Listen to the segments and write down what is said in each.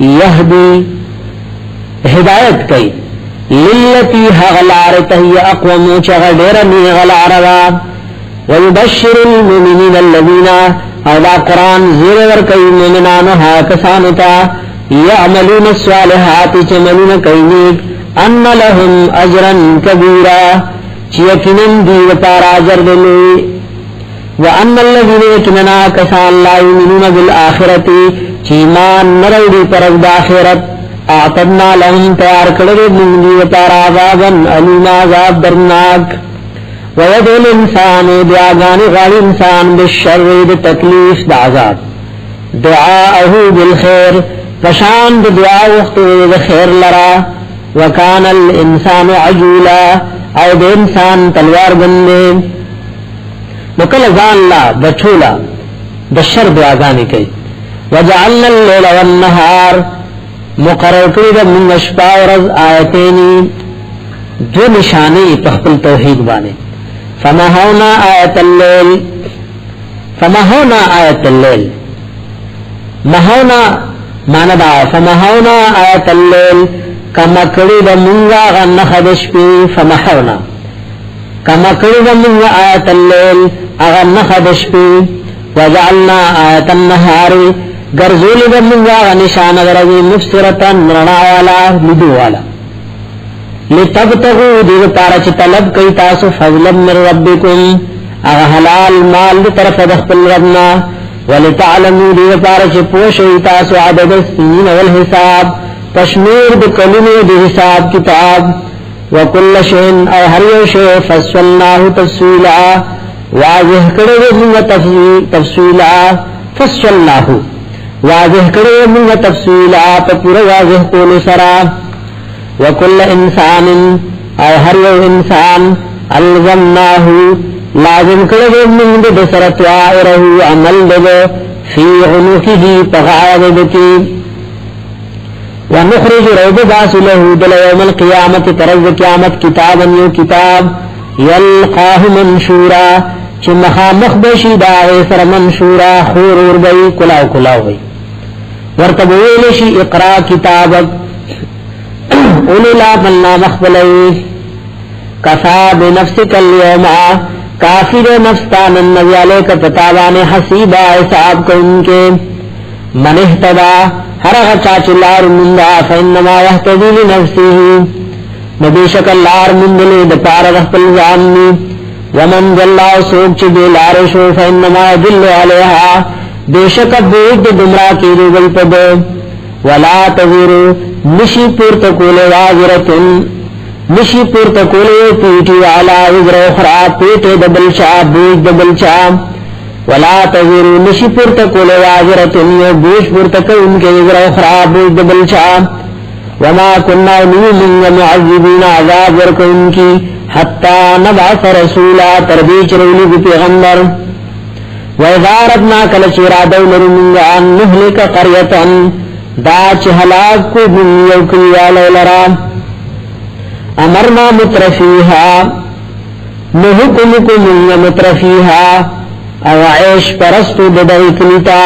یهدی ہدایت کئی للتی حغلارت ہی اقومو چغ دیرنی غلاروا ویبشر المؤمنین الذین او دا قرآن زیر ورکی مومنانها کسانتا یعملون الصالحات چملون کئینیک ان لهم اجرا کبیرا چیکنن دیو پارا اجر دلوی وان الذین یکننا کسان لا یؤمنون بالآخرتی چیمان نروڑی پرد آخرت اعتدنا لهم تیار کردے من دیو پارا عذابا علیما عذاب درناک ویدو الانسان دعاگانی غالی انسان بالشر تکلیف دا عذاب دعاءہو بالخیر فشان دعا وقت خیر لرا وکان الانسان عجولا او دے انسان تلوار بندے نکل ازان لا بچولا دشر دعاگانی کئی وجعلنا اللیل والنہار مقرر کرد من اشپا ورز آیتینی دو نشانی تحقل توحید بانے فمحونا آیت اللیل محونا مانا دا فمحونا آیت اللیل کمکڑی دا منگا غنخ دشپی فمحونا کمکڑی دا منگا آیت اللیل اغنخ دشپی وجعلنا آیت النہاری گرزولی دا منگا غنشان درگی مفسرتا رناوالا لدوالا لتبتغوا دیو پارا چی طلب کئی تاسو فضلا من ربکم اغا حلال مال دی طرف دخپل ربنا ولتعلموا دیو پارا چی پوشوی تاسو عدد السنین والحساب تشمیر دی کلمی دی حساب کتاب وکل شئن او ہر یو شئ فصلناہ تفصیلا واضح کرے منگا تفصیلا فصلناہ واضح کرے منگا تفصیلا پا پورا واضح کولو سرا وکل انسان او ہر یو انسان الزمناہ لازم کرے منگ بسرت وائرہو عمل دے فی عنقہی پغاید دکی ونخرج روب باس له دل یوم القیامت ترز قیامت کتابا یو کتاب یلقاہ منشورا چی مخامخ بشی داغی سر منشورا خور اربئی کلاو کلاو بئی ورطبویلشی اقرا کتابک اولی لا ملنا مخبلئی کفا بنفسک اليوم کافر نفستان النبی علیہ کا پتابان حسیبا حساب کو ان کے من احتدا ہر غچاچ لار مندہ فإنما يحتدی لنفسه نبیشک اللار مندلی دپار رخپل زاننی ومن جلّا سوک چی دے لارشو فإنما يدل علیہا بیشک بوجد دمرا کی روگل پدو ولا تذیرو نشی پورتکول وازرتن نشی پورتکول پیٹی والا وزر اخرى پیٹ دبلچا بوج دبلچا ولا تذیرو نشی پورتکول وازرتن بوج پورتکل ان کے وزر اخرى بوج دبلچا وما کننا نومن معذبین عذاب ورک ان کی حتی نبعث رسولا تربیچ رولی بی پیغمبر وَإِذَا أَرَدْنَا كَلَچِرَا دَوْلَرُ مِنْغَ أَن نُهْلِكَ قَرْيَةً دا چه ہلاک کو بنیو کلیالو لرا امرنا مترفیها نحکم کو من مترفیها او عیش پرستو بدعی کلیتا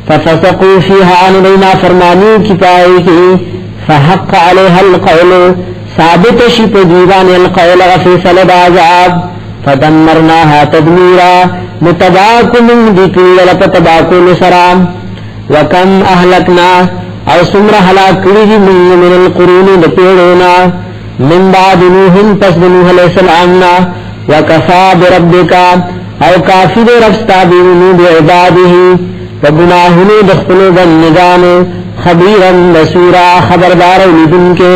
ففسقو فیها ندینا فرمانی کی پائی کی فحق علیها القول ثابت شپ دیوان القول غفی سلد عذاب فدمرناها تدمیرا متباکو من دیکلی لپتباکو لسرام وکم اہلکنا او سمر حلاکلی من القرون دپیڑونا من بعد نوح پس نوح علیہ السلامنا وکفا بربکا او کافی دے رفستا بیونود عباده وگناہنو دخلو بندگانو خبیرا بصورا خبردار لدن کے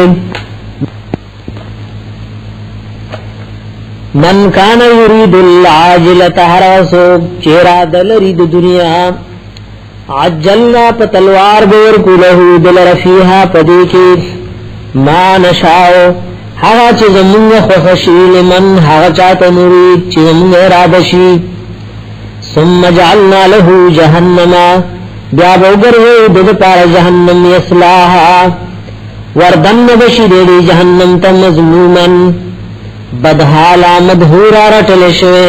من کان یرید العاجلت حراسو چیرا دل رید دنیا عجلنا پتلوار بور کلہو دل رفیحا پدیکی ما نشاؤ حغا چی زمونگ خوخشی لمن حغا چاہتا نرید چی زمونگ ارادشی ثم جعلنا لہو جہنما بیابوگر ہوئی دد پار جہنم یسلاحا وردن بشی دیدی جہنم تا مضمومن بدحالا مدھورا رٹلشوے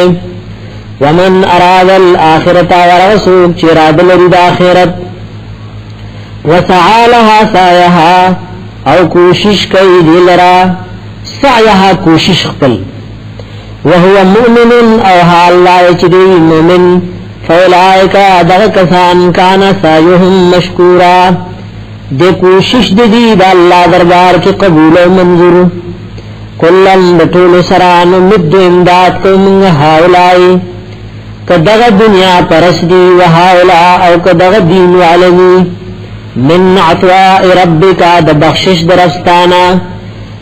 ومن اراد الآخرت ورسوک چراد لرد آخرت وسعالها سعيها او کوشش کوي دلرا سعيها کوشش خپل وهو مؤمن او حال لا چدي مؤمن فاولئک دغ کسان کان سعيهم مشکورا دے کوشش دی دا اللہ دربار کی قبول و منظور کلن بطول سران مد امداد کو منگ ہاولائی کدغ دنیا پرس دی و ہاولا او کدغ دین والمی من عطواء ربکا دا بخشش درفستانا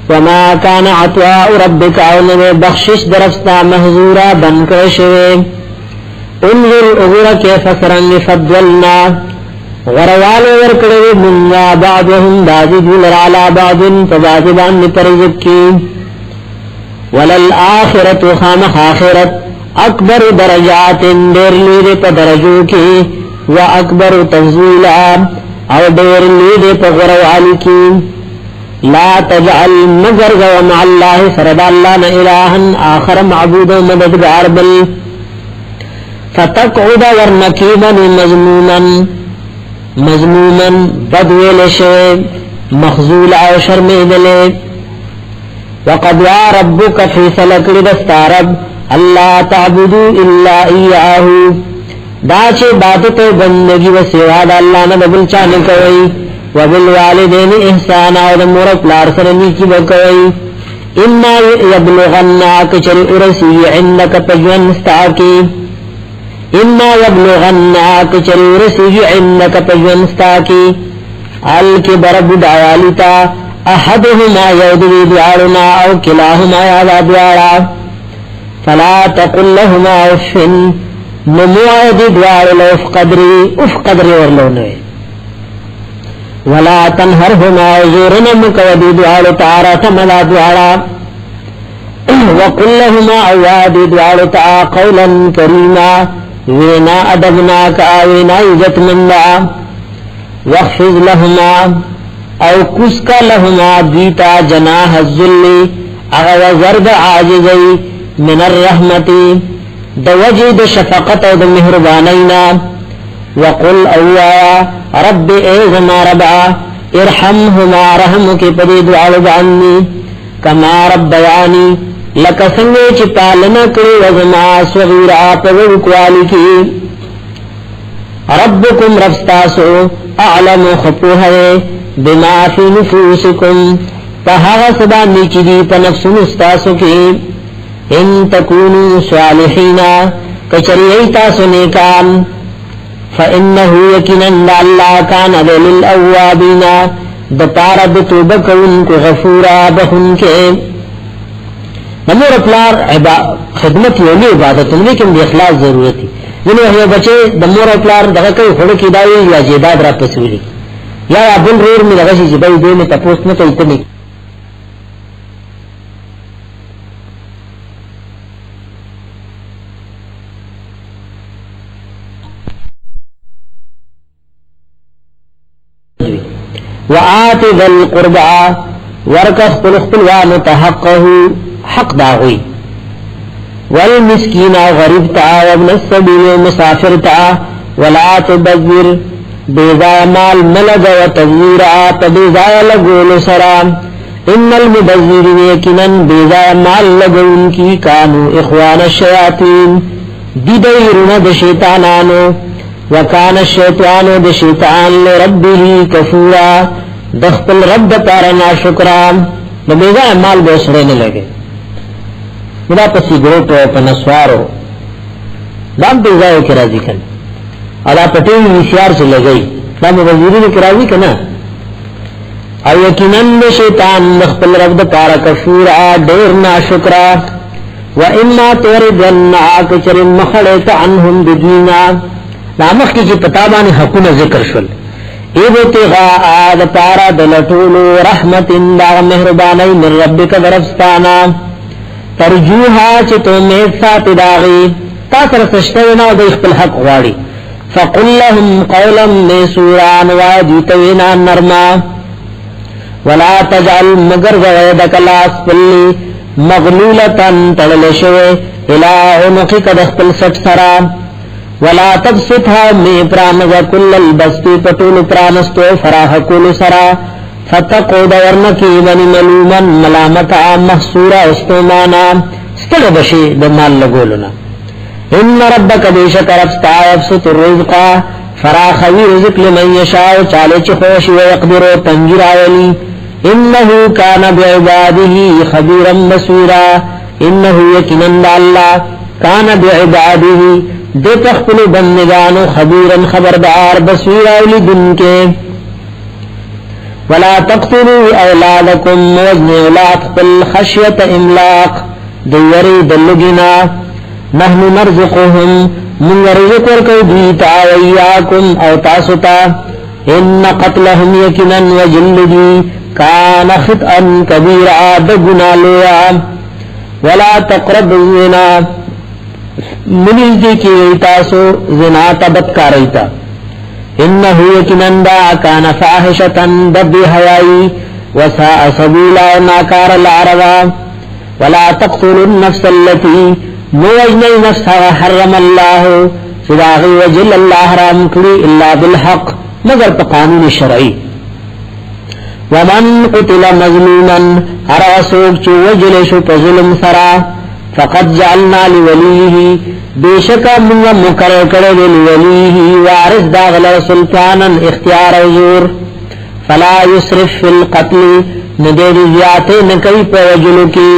وما کان عطواء ربکا انہو بخشش درفستا محضورا بنکرشوے انظر اغر کیف سرنگ فضلنا غروال ورکڑوی منگا بعضهم بعضی دولر علا بعضن فبعضبان نپرزب کی وللآخرت خامخ آخرت اکبر درجات دیر لید پا درجو کی و اکبر تفضیلا او دیر لید پا غروالی کی لا تجعل مگر گو مع اللہ سرد اللہ نا الہن آخر معبود و مددگار بل فتقعد ورنکیبن مذموما بدویل شوی مخزول او شرمیدلے وقد وا ربک فیصل کړی دستا رب اللہ تعبدو الا ایاہو دا چه عبادت و بندگی و سوا دا اللہ نا بل چانے کوئی وبالوالدین احسانا و دا مورک لار سرنی کی بکوئی اما یبلغنا کچر ارسی عندک پجون استاکی اما یبلغنا کچر ارسی عندک پجون استاکی الکبر بدعوالیتا احدهما یودوی دوارنا او کلاهما یادا دوارا فلا تقل لهما افن نموعد دوار لوف قدری ورلونوی ولا تنهرهما زورنا مکودی دوار تارا تملا دوارا وقل لهما اوادی دوار تا قولا کریما وینا ادبناک آوینا عزت مندا واخفض لهما او کسکا لهما دیتا جناح الذلی اغا زرد عاجزی من الرحمتی د وجد شفقت او د مهربانینا وقل اوایا رب ایزما ربا ارحمهما رحمک پدی دعا لبعنی کما ربیانی لکا سنگے چی پالنا کری وزما صغیرہ پوکوالی کی ربکم رفستاسو اعلم خپوہ بما فی نفوسکم پہاغا سبا نیچی دی پا نفس مستاسو کی ان تکونو صالحینا کچری تاسو نیکان فإنہو یکنن اللہ کان دل الاوابینا دپارا دتوبکون کو غفورا بخن کے نمور اپلار خدمت یولی عبادت لیکن دی اخلاص ضرورتی یعنی وحی بچے دمور اپلار دغکر خڑکی داوی یا جیداد را پسولی یا بل رور میں لغشی جبائی دے میں تپوست میں تو اتنی وآت ذا القربى ورکخ قلوان تحقه حق داغوی والمسکین غریب تا وابن السبیل مسافر تا ولا تبذر بیزا مال ملگ و تذیرا پبیزا لگول سرام ان المبذرین یکنن بیزا مال لگون کی کانو اخوان الشیاطین دیدیرون د شیطانانو وکان الشیطانو د شیطان لربه کفورا دخپل رب پارنا شکرام بیزا مال بوسرین لگے مدا پسی گروٹو پنسوارو دام بیزاو کی راضی کن ادا پٹیل ویسیار سے لگئی دا مبذرین کی راضی کنا او یقیناً شیطان نخپل رب پارا کفورا دیر ناشکرا و اما توردن آکچر مخڑیت عنہم بدینا نامخ کی جی پتابانی حقون ذکر شل ابتغاء دا پارا دلطولو رحمت دا مہربانی من ربک درفستانا ترجوها چتو مید سات داغی تاثر سشتونا دا اخپل حق غاڑی فقل لهم قولا میسوران واجیتوینا نرما ولا تجعل مگر غیدک لاس پلی مغلولتا تللشوے الہ عنقی کد اخپل سٹ سرا ولا تبسطها من پرانغ كل البسط پټول پرانستو فراح کول سرا فتقود ورنکی من ملوما ملامتا محصورا استومانا ستل بشی دمال لگولنا ان ربک بیشک ربستا یبسط الرزقا فراخوی رزق لمن یشاء چاله چ خوش و يقدر تنجر اولی انه کان بعباده خبيرا بصيرا انه یقینا الله کان بعباده د تخپل بندگانو خبيرا خبردار بصيرا لدن کے ولا تقتلوا اولادکم وزن اولاد قل خشیت املاق دیوری دلگنا نحن نرزقهم من رزق ورکو دیتا ویاکم او تاستا ان قتلهم یکنا وجلدی کان خطئا کبیرا دگنا لیا ولا تقرب الزنا منزدی کی تاسو زنا تبتکاریتا انه یکنا دا کان فاحشتا دبی حیائی وساء سبیلا ناکار العربا ولا تقتلوا النفس التي موجنی نفسها حرم اللہ فداغی وجل اللہ حرام کری الا بالحق مگر پا قانون شرعی ومن قتل مظلوما اراسوک چو وجلشو پا ظلم سرا فقد جعلنا لولیه بیشکا منگا مقرر کرد لولیه وارث داغل سلطانا اختیار وزور فلا يسرف في القتل ندیر زیاتے نکی پا وجلو کی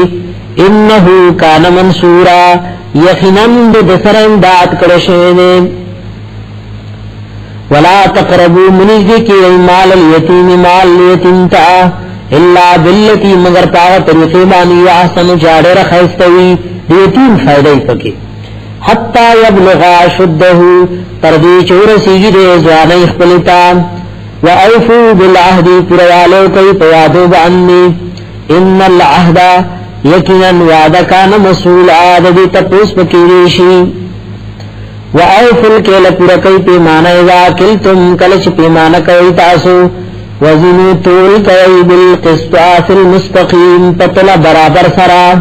انه کان منصورا یقیناً دسر امداد کرشینے ولا تقربوا منزدی کی مال الیتیم مال لیتیم تا الا باللتی مگر پاغ طریقی بانی احسن جاڑر خیستوی لیتیم فائدہ پکی حتی یبلغا شدہو تردی چور سیگی دے زوانے اخبلتا وعوفو بالعہدی پروالو کئی پیادو بعنی ان العہدہ یقینا وعدہ کان مسئول عاددی تپوس پکیریشی وعوفو الکیل پرکی پیمانا اذا کلتم کلچ پیمانا کوئی تاسو وزنو طول کوئی بالقسطاس المستقیم پتلا برابر سرا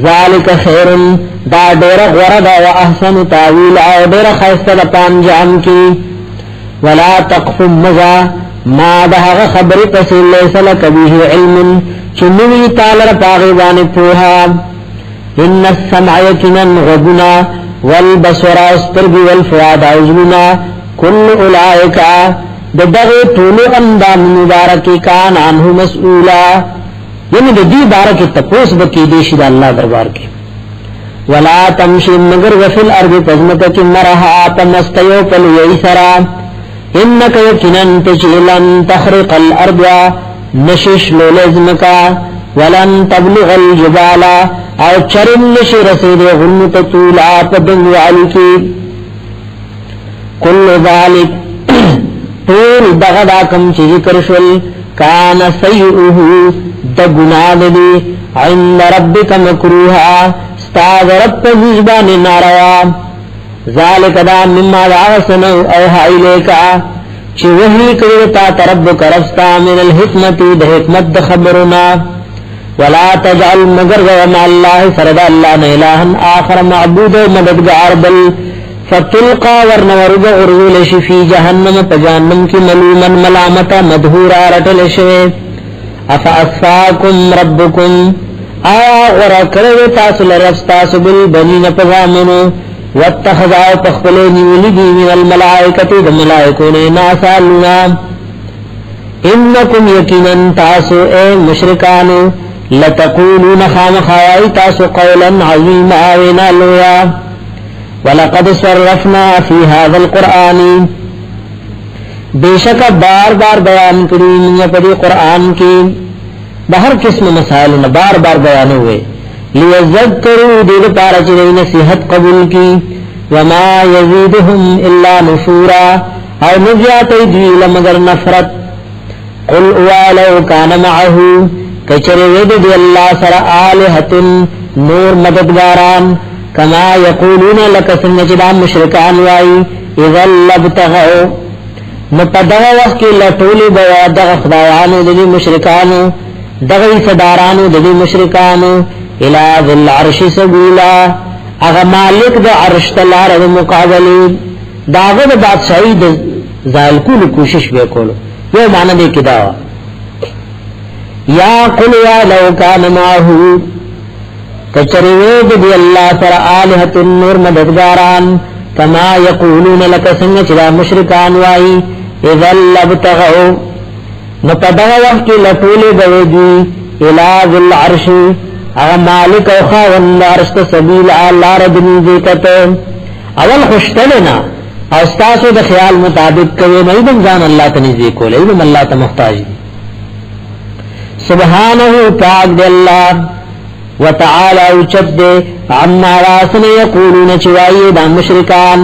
ذالک خیر دا دیر غرد و احسن تاویل او دیر خیستد پانجام کی ولا تقف مزا ما دہغ خبری پسی لیس لک بیہ علم چنوی تالر پاغیبان پوها ان السمع یکنا غبنا والبصر استرگ والفواد عزلنا کل اولائکا ددغی طولو اندام مبارکی کان عنہ مسئولا یعنی دی بارکی تپوس بکی دیشی دا اللہ دربار کی ولا تمشی مگر وفی الارض پزمکت مرحا پمستیو پل ییسرا انکا یکنن تچیلن تخرق الارض نشش لولزمکا ولن تبلغ الجبالا او چرم نشی رسید غنت طولا پدنگ علکی کل ذالک طول دغداکم چی ذکر شل کان سیئوہو دگناد دی عند ربک مکروحا استاد رب زجبان ناروا ذالک دا مما دعوسنو اوحائی لیکا چی وحی کرتا ترب کرستا من الحکمتی دا حکمت دا خبرنا ولا تجعل مگر وما اللہ سرد اللہ نالہن آخر معبود و مددگار بل فتلقا ورنورد ارزول شفی جہنم پجانم کی ملوما ملامتا مدھورا رٹل شوے افاسفاکم ربکم آیا غرا کرو تاسل رفستاس بالبنین پغامنو واتخذاو پخپلینی ولدی من الملائکتی دا ملائکون ناسا لنا انکم یقینا تاسو اے مشرکانو لتقولون خامخوائی تاسو قولا عظیما آوینا لویا ولقد صرفنا فی هذا القرآن بیشک بار بار بیان کری من پدی قرآن کی بہر قسم مسائل بار بار بیان ہوئے لیذکروا دل پارا چلی نصیحت قبول کی وما یزیدهم الا نفورا او نزیات دیل مگر نفرت قل اوالو کان معہو کچر ود دی اللہ سر آلہت نور مددگاران کما یقولون لک سنجدہ مشرکان وائی اذا لبتغو نپدغ وقت کی لطولی بیا دغ خدایانو دی مشرکانو دغی صدارانو دی مشرکانو الى ذی العرش سبیلا اغا مالک دا عرش تلار دا مقابلی داغه دا بادشاہی دا زائل کول کوشش بے کولو یو معنی دے کداوا یا قل یا لو کان ماہو کچریوید دی اللہ سر آلہت النور مددگاران کما یقولون لک سنگ چلا مشرکان وائی اذا لبتغو نپدغ وقت لطول بودی الہ ذی العرش اغا مالک او خاون عرشت سبیل اللہ ردنی دیکت اول خوشتلنا او استاسو د خیال مطابق کوي مېدم ځان الله ته نږدې کول ایدم الله ته محتاج دي سبحانه پاک دی الله وتعالى اوچت عما راسن یقولون چوای د مشرکان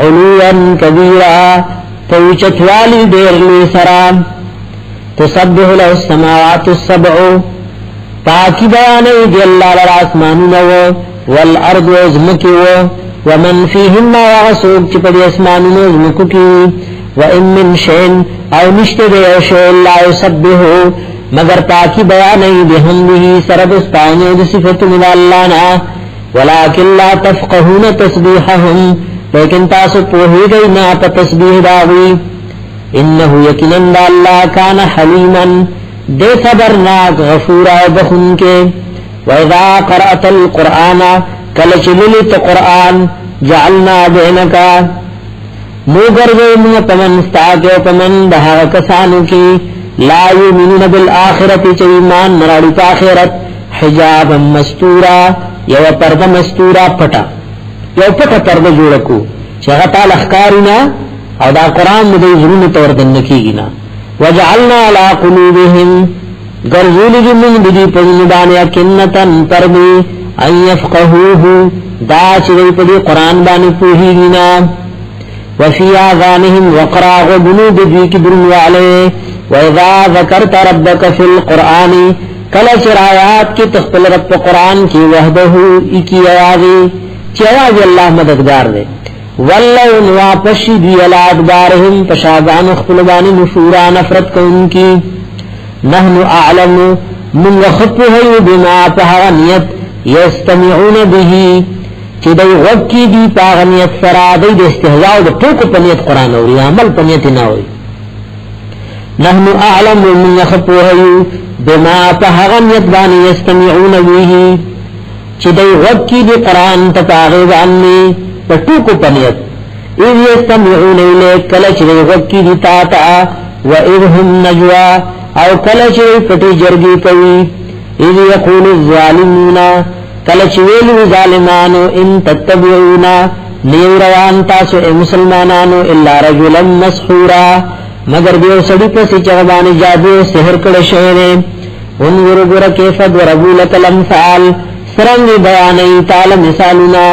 علوا کبیرا توچت والی ډیر لوی سرام تسبح له السماوات السبع پاکی بیان دی الله لرا اسمانونو والارض وزمکو ومن فيهن وغسوق چپڑی اسمانونو زمکو کی وَإِن مِّن شَيْءٍ او نشتے دے او شَيْءٍ لَا يُسَبِّحُ مگر تاکی بیانی بحمده سرد استعانی و صفت من اللہ نا ولیکن لا تفقهون تسبیحهم لیکن تاسو پوہی گئی نا پا تسبیح داوی انہو یقیناً دا اللہ کان حلیما دے صبرناک غفورا بخن کے وَإِذَا قَرَأْتَ الْقُرْآنَ کلچ للت قرآن جعلنا بینکا موگر ویمن پمن ستاکے پمن دہا کسانو کی لا یومنون بالآخرت چویمان نراڑی پا آخرت حجابا مستورا یو پرد مستورا پٹا یو پٹا پرد جوڑکو چغتا لخکارینا او دا قرآن مدی ظلم توردن نکیگینا وجعلنا علا قلوبهم گرزولی جمن بدی پزندانیا کنتن پردی ان يفقهوه دا چوی پدی قرآن بانی پوہیگینا وفی آذانهم وقرا غبنو بدی کی درنو علی وَإِذَا ذَكَرْتَ رَبَّكَ فِي الْقُرْآنِ کلچ رایات کی تخپل رب قرآن کی وحدہو اکی آوازی چی آواز اللہ مددگار دے وَاللَّوْ نواپشی دی الادبارهم پشاگان اختلبانی نفورا نفرت کن کی نحن اعلم من خطوہی بما پہغنیت یستمعون به چی دی غب کی دی پاغنیت سرا دی دی استحضاء دی توکو پنیت قرآن ہوری عمل پنیت ناوری نحن اعلم من خطوہی بما پہغنیت بانی یستمعون به چی دی غب کی دی قرآن تپاغیب عنی دی توکو پنیت اذ یستمعون الیک کلچ دی غب کی دی تاتا و اذ هم نجوا او کلچ دی پتی جرگی کوی اذ یقول الظالمون کلچ ویلو ظالمانو ان تتبعونا نیوروان تاسو اے مسلمانانو الا رجلا مسحورا مگر دیو سڑی پسی چغبانی جادو سحر کڑ شہرے انظر گر کیف ضربو لک الامثال سرنگ بیانی تال مثالنا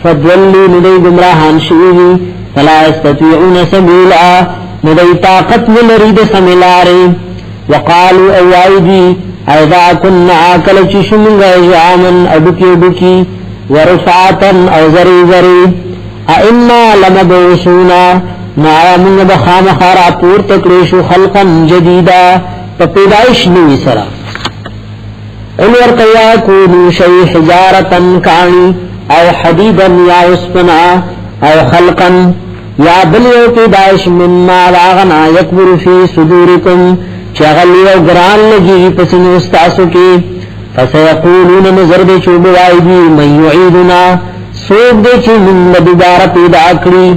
فدولو ندی گمراہان شویی فلا استطیعون سبیلا ندی طاقت ملرید سملاری وقالو اوائدی اذا كنا کلچ شمنگ اجعامن ادکی ادکی ورفعتا او زری زری ائنا لمبعوثونا نایا منگ بخام خارا پور تکریشو خلقا جدیدا پپیدائش نوی سرا انور قیا کونو شی حجارتا کانی او حدیدا یا اسپنا او خلقا یا بلیو پیدائش مما راغنا یکبر فی صدورکم چغلی و گران لگی پسن استاسو کی فسیقولون نظر دے چوب وائدی من یعیدنا سوک دے چو من دوبارہ پیدا کری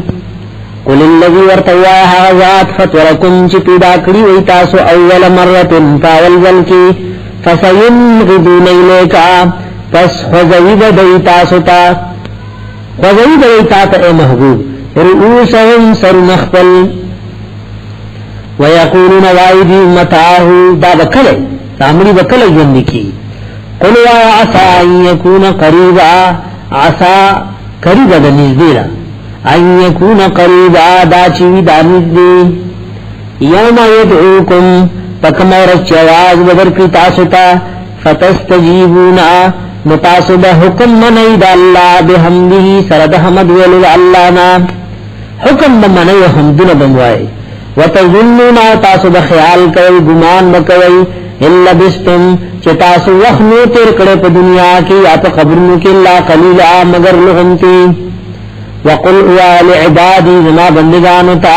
قل اللذی ورطوایا حغزات فطورکم چی پیدا کری ویتاسو اول مرت پاول ذل کی فسینغدون الیکا پس خوزوی بدیتاسو تا خوزوی بدیتاتا اے محبوب رؤوسهم سر نخفل ويقولون وائدي متاه دا بکلے سامری بکلے جن کی قل عسى ان يكون قريبا عسى قريبا نزدیرا ان يكون قريبا دا چوی دا نزدی یوم يدعوكم پکمورچ آواز بدر کی تاستا فتستجیبونا نتاسو دا حکم منی دا اللہ بحمده سرد حمد ویلو اللہ نا حکم منی حمدن بنوائی وتظنون تاسو بخیال کوي ګمان وکوي الا بستم چتاسو وخنو تیر کڑے پا دنیا کی یا پا قبرنو کی اللہ قلیلا مگر لغنتی وقل اوال عبادی زما بندگانو تا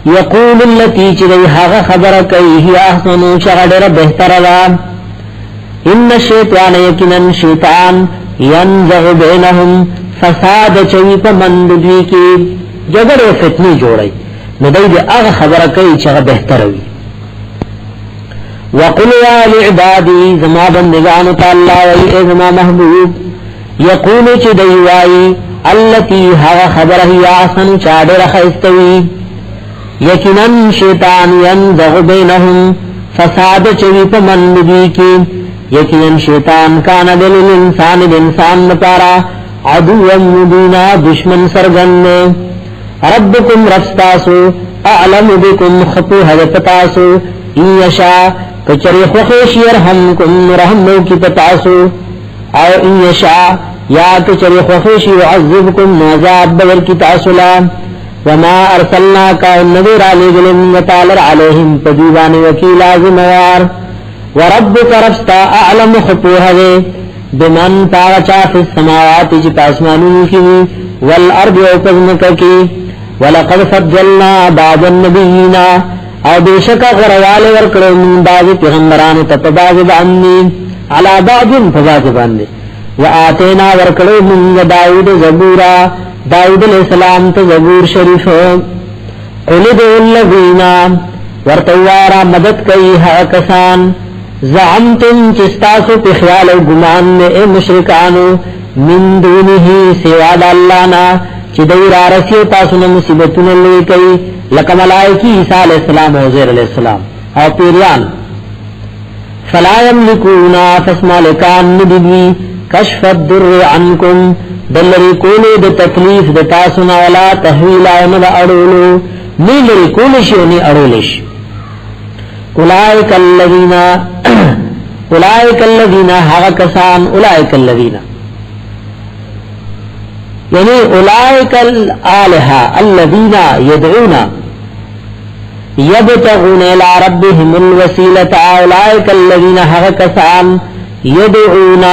یقول اللتی چلی حاغ خبر کئی ہی احسنو چغڑر بہتر دا ان شیطان یکنن شیطان ینزغ بینہم فساد چوی پا منددوی کی جگڑ و فتنی جوڑی ندائی دی اغ خبر کئی چغ بہتر ہوئی وقل یا لعبادی زما بندگانو تا اللہ وی اے زما محبوب یقولو چی دیوائی اللتی حغ خبر ہی آسن چاڑر خیستوی یکنن شیطان ینزغ بینہم فساد چوی پا منددوی کی یکنن شیطان کانا دلالانسان الانسان نپارا عدوا مبینا دشمن سرگن ربکم رفتاسو اعلم بکم خطو حدفتاسو ان یشا کچری خوخیش یرحمکم رحمو کی پتاسو او ان یشا یا کچری خوخیش یعذبکم نعذاب بگر کی تاسولا وما ارسلنا کا النذیر علی گلن وطالر علیہم پدیوان وکیلا زموار وربک رفتا اعلم خطو حدے بمن پاوچا فی السماوات جی پاسمانون کی والارض اوپزنک کی ولقد فضلنا بعض النبیین او بیشک غروال ورکڑو من بعض پیغمبران تپباز باندی علا بعض پباز باندی وآتینا ورکڑو من داود زبورا داود علیہ السلام تا زبور شریف قلدو اللذین ورطوارا مدد کئی حاکسان زعمتم چستاسو پی خیال و گمان میں اے مشرکانو من دونہی سواد اللہنا چی دور آرسی تاسونا مصیبتون اللوی کئی لکا ملائکی عیسیٰ علیہ السلام و عزیر علیہ السلام او پیریان فلا یملکونا فاسمالکان ندبی کشف الدر عنکم دلری کولو د تکلیف د تاسونا ولا تحویلا ومد اڑولو نیلری کولشی ونی اڑولش اولائک الذین حق کسان اولائک الذین یعنی اولائک الالہا الذین یدعون یبتغون الى ربهم الوسیلة اولائک الذین حق کسان یدعون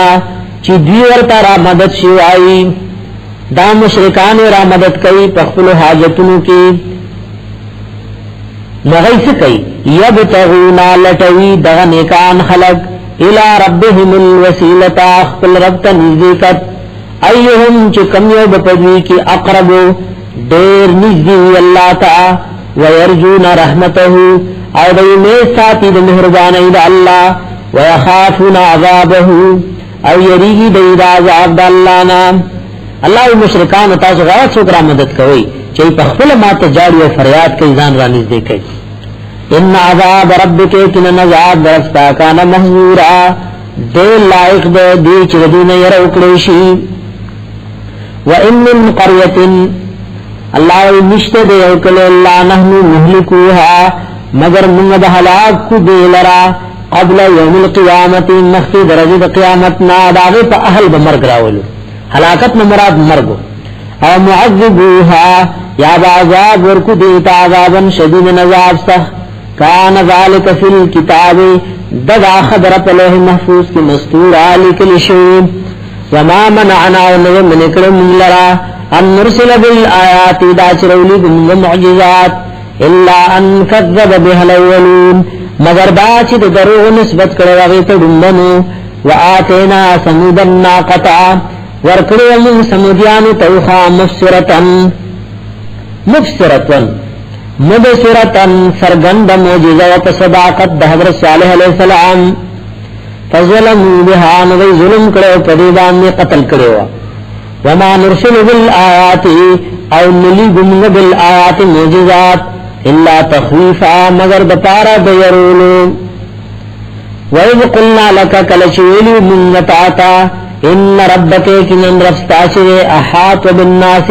چی دیورتا را مدد شوائی دا مشرکان را مدد کئی پخفل حاجتنو کی نغیس کئی یبتغونا لٹوی دغ نیکان خلق الى ربهم الوسیلتا اخفل ربتا نزدیکت ایہم چی کمیو بپدوی کی اقربو دیر نزدیوی اللہ تا ویرجون رحمتہو او دیمی ساتی دا مہربانی دا اللہ ویخافون عذابہو او یریگی دید عذاب دا اللہ نام اللہ مشرکان تاسو غیرت سکرا مدد کوئی چاہی پخفل مات جاری و فریاد کئی زان رانیز دے کئی ان عذاب ربک کنن عذاب درستا کانا محضورا دے لائق دے دی چردون یروکڑیشی وَإِن مِّن قَرْيَةٍ اللہ نشت دے اوکل اللہ نحنو مہلکوها مگر منگ ہلاک کو دے لرا قبل یوم القیامت مخی درجد قیامتنا داغی پا اہل بمرگ راولو ہلاکت مراد مرگو او معذبوها یا بعذاب ورکو دیتا عذابا شدید نذاب سخ کان ذالک فی الکتاب ددا خبر پلوح محفوظ کی مستور آلی کلشون وما منعنا ونو منکر من لرا ان نرسل بالآیات دا چرولی بمگ معجزات الا ان کذب بها الاولون مگر دا چی دروغ نسبت کرو غیت دندنو وآتینا سمود الناقتا ورکڑو من سمودیان توخا مفسرتن سرگند موجزہ و صداقت دا حضرت صالح علیہ السلام فظلموا بها نوی ظلم کرو پدیدان میں قتل کرو وما نرسل بالآیات او نلیگم بالآیات موجزات الا تخویفا مگر دپارا دیرولو وَإِذْ قُلْنَا لَكَ كَلَشِوِلِ مِنْ نَتَعَتَا إِنَّ رَبَّكَ كِنَنْ رَفْتَاشِرِ أَحَاطَ بِالنَّاسِ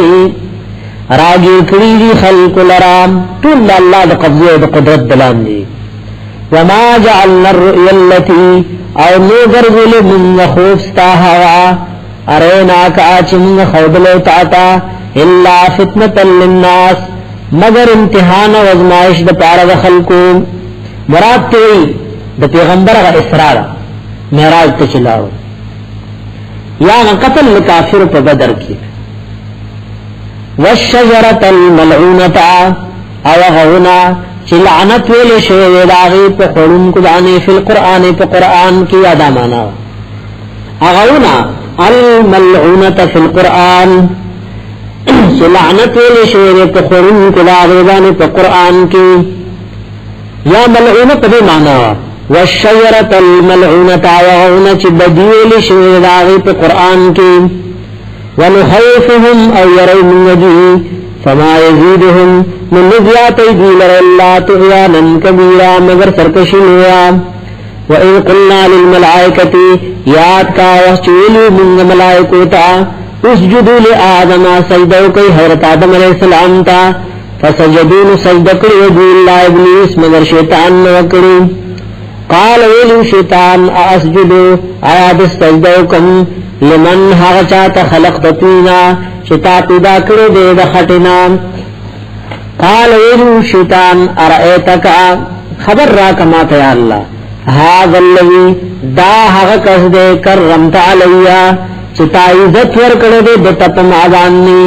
راگی کریجی خلق لرام طول اللہ دا قبضی دا قدرت دلان دی وَمَا جَعَلْنَا الرُّؤْيَ الَّتِي او نوگرزل من خوفستاہوا اریناک آچ من خودلو تعتا إِلَّا فِتْنَةً لِلنَّاسِ مگر امتحان و ازمائش دا پارا دا خلقو مراد توئی د پیغمبر غ اسراء معراج ته چلاو یا قتل کافر په بدر کې والشجرة الملعونة او غونا چې لعنت ویل شوی داغي په قرآن کو باندې په قرآن په قرآن کې ادا معنا غونا الملعونة في القرآن چې لعنت ویل شوی په قرآن کو باندې په قرآن کې یا ملعونة په معنا والشجرة الملعونة وغونا چې بدیل شوی داغي په قرآن کې ونخوفهم او يرون النبي فما يزيدهم من نزيات ايديل الله طغيانا كبيرا مگر سرکشی لیا وإذ قلنا للملائكة یاد کا وحچولی من ملائکوتا اسجدوا لآدم سجدو کئی حضرت آدم علیہ السلام تا فسجدون سجدکر وجو اللہ ابلیس مگر شیطان نوکری قال ویلو شیطان اسجدو آیاد سجدو کم لمن حغچات خلق دتوینا چتا پیدا کرو دے دخٹنا قال ویلو شیطان ارائیتکا خبر را کماتا یا اللہ هذا الذي دا حق کس دے کرمت علیا چتا عزت ورکڑو دے دتا معدانی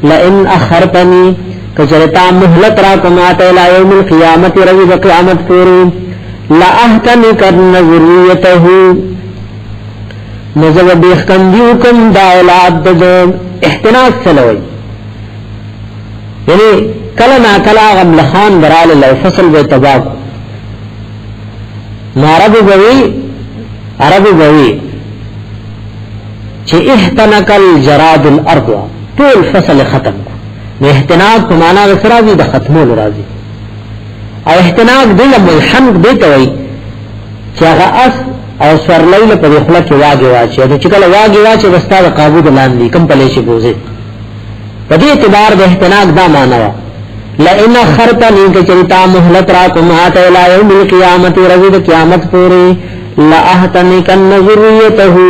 لئن اخرتنی کچرتا محلت را کماتا الى یوم القیامت روی قیامت پوری لأحتنکن ذریته نزو بیخکندیوکم دا اولاد دو احتناک سلوی یعنی کلنا کلا غملخان برال اللہ فصل بے تباکو عربی گوی چی احتنکل جراد الارض طول فصل ختم کو احتناک پمانا غسرازی دا ختمول رازی او احتناک دیل ملحنک دیتا وی چی اغا اس او سورلیل پر اخلاق واگی واچی او چکل واگی واچی دستا دا قابود لاندی کم پلیشی بوزی پا دی اعتبار دا احتناک دا مانوا لئن اخرتنی کچرتا محلت راکم آتا الى یوم القیامت رضید قیامت پوری لأحتنکن ذریتہو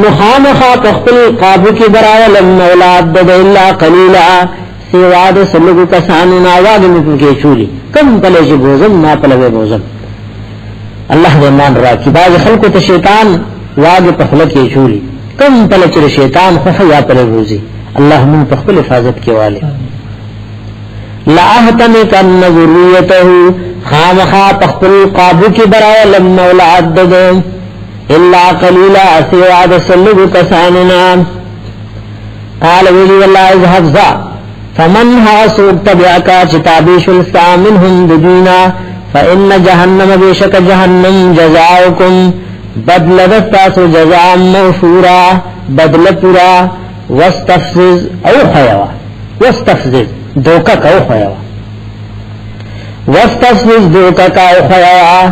مخامخا تخپل قابو کی براولم اولاد دا اللہ قلیلا سواد سلگو کسانونا واگی مکن کے چولی کم پلیشی بوزم ما پلوے بوزم اللہ دے مان را کی باز خلقو تا شیطان واگی پخلق کے چولی کم پلچر شیطان خفیا پلے بوزی اللہ من پخپل حفاظت کے والے لأحتنکن ذریته خامخا پخپل قابو کی برای لما اولاد ددو الا قلیلا سواد سلگو کساننا قال ویلی واللہ اذهب ذا فمن ها سوق تبعکا چتابیش السا منهم ددینا فإن جہنم بیشک جہنم جزاؤکم بدل دستاسو جزاء موفورا بدل پورا واستفزز او خیوا واستفزز دوکا کا او خیوا واستفزز دوکا کا او خیوا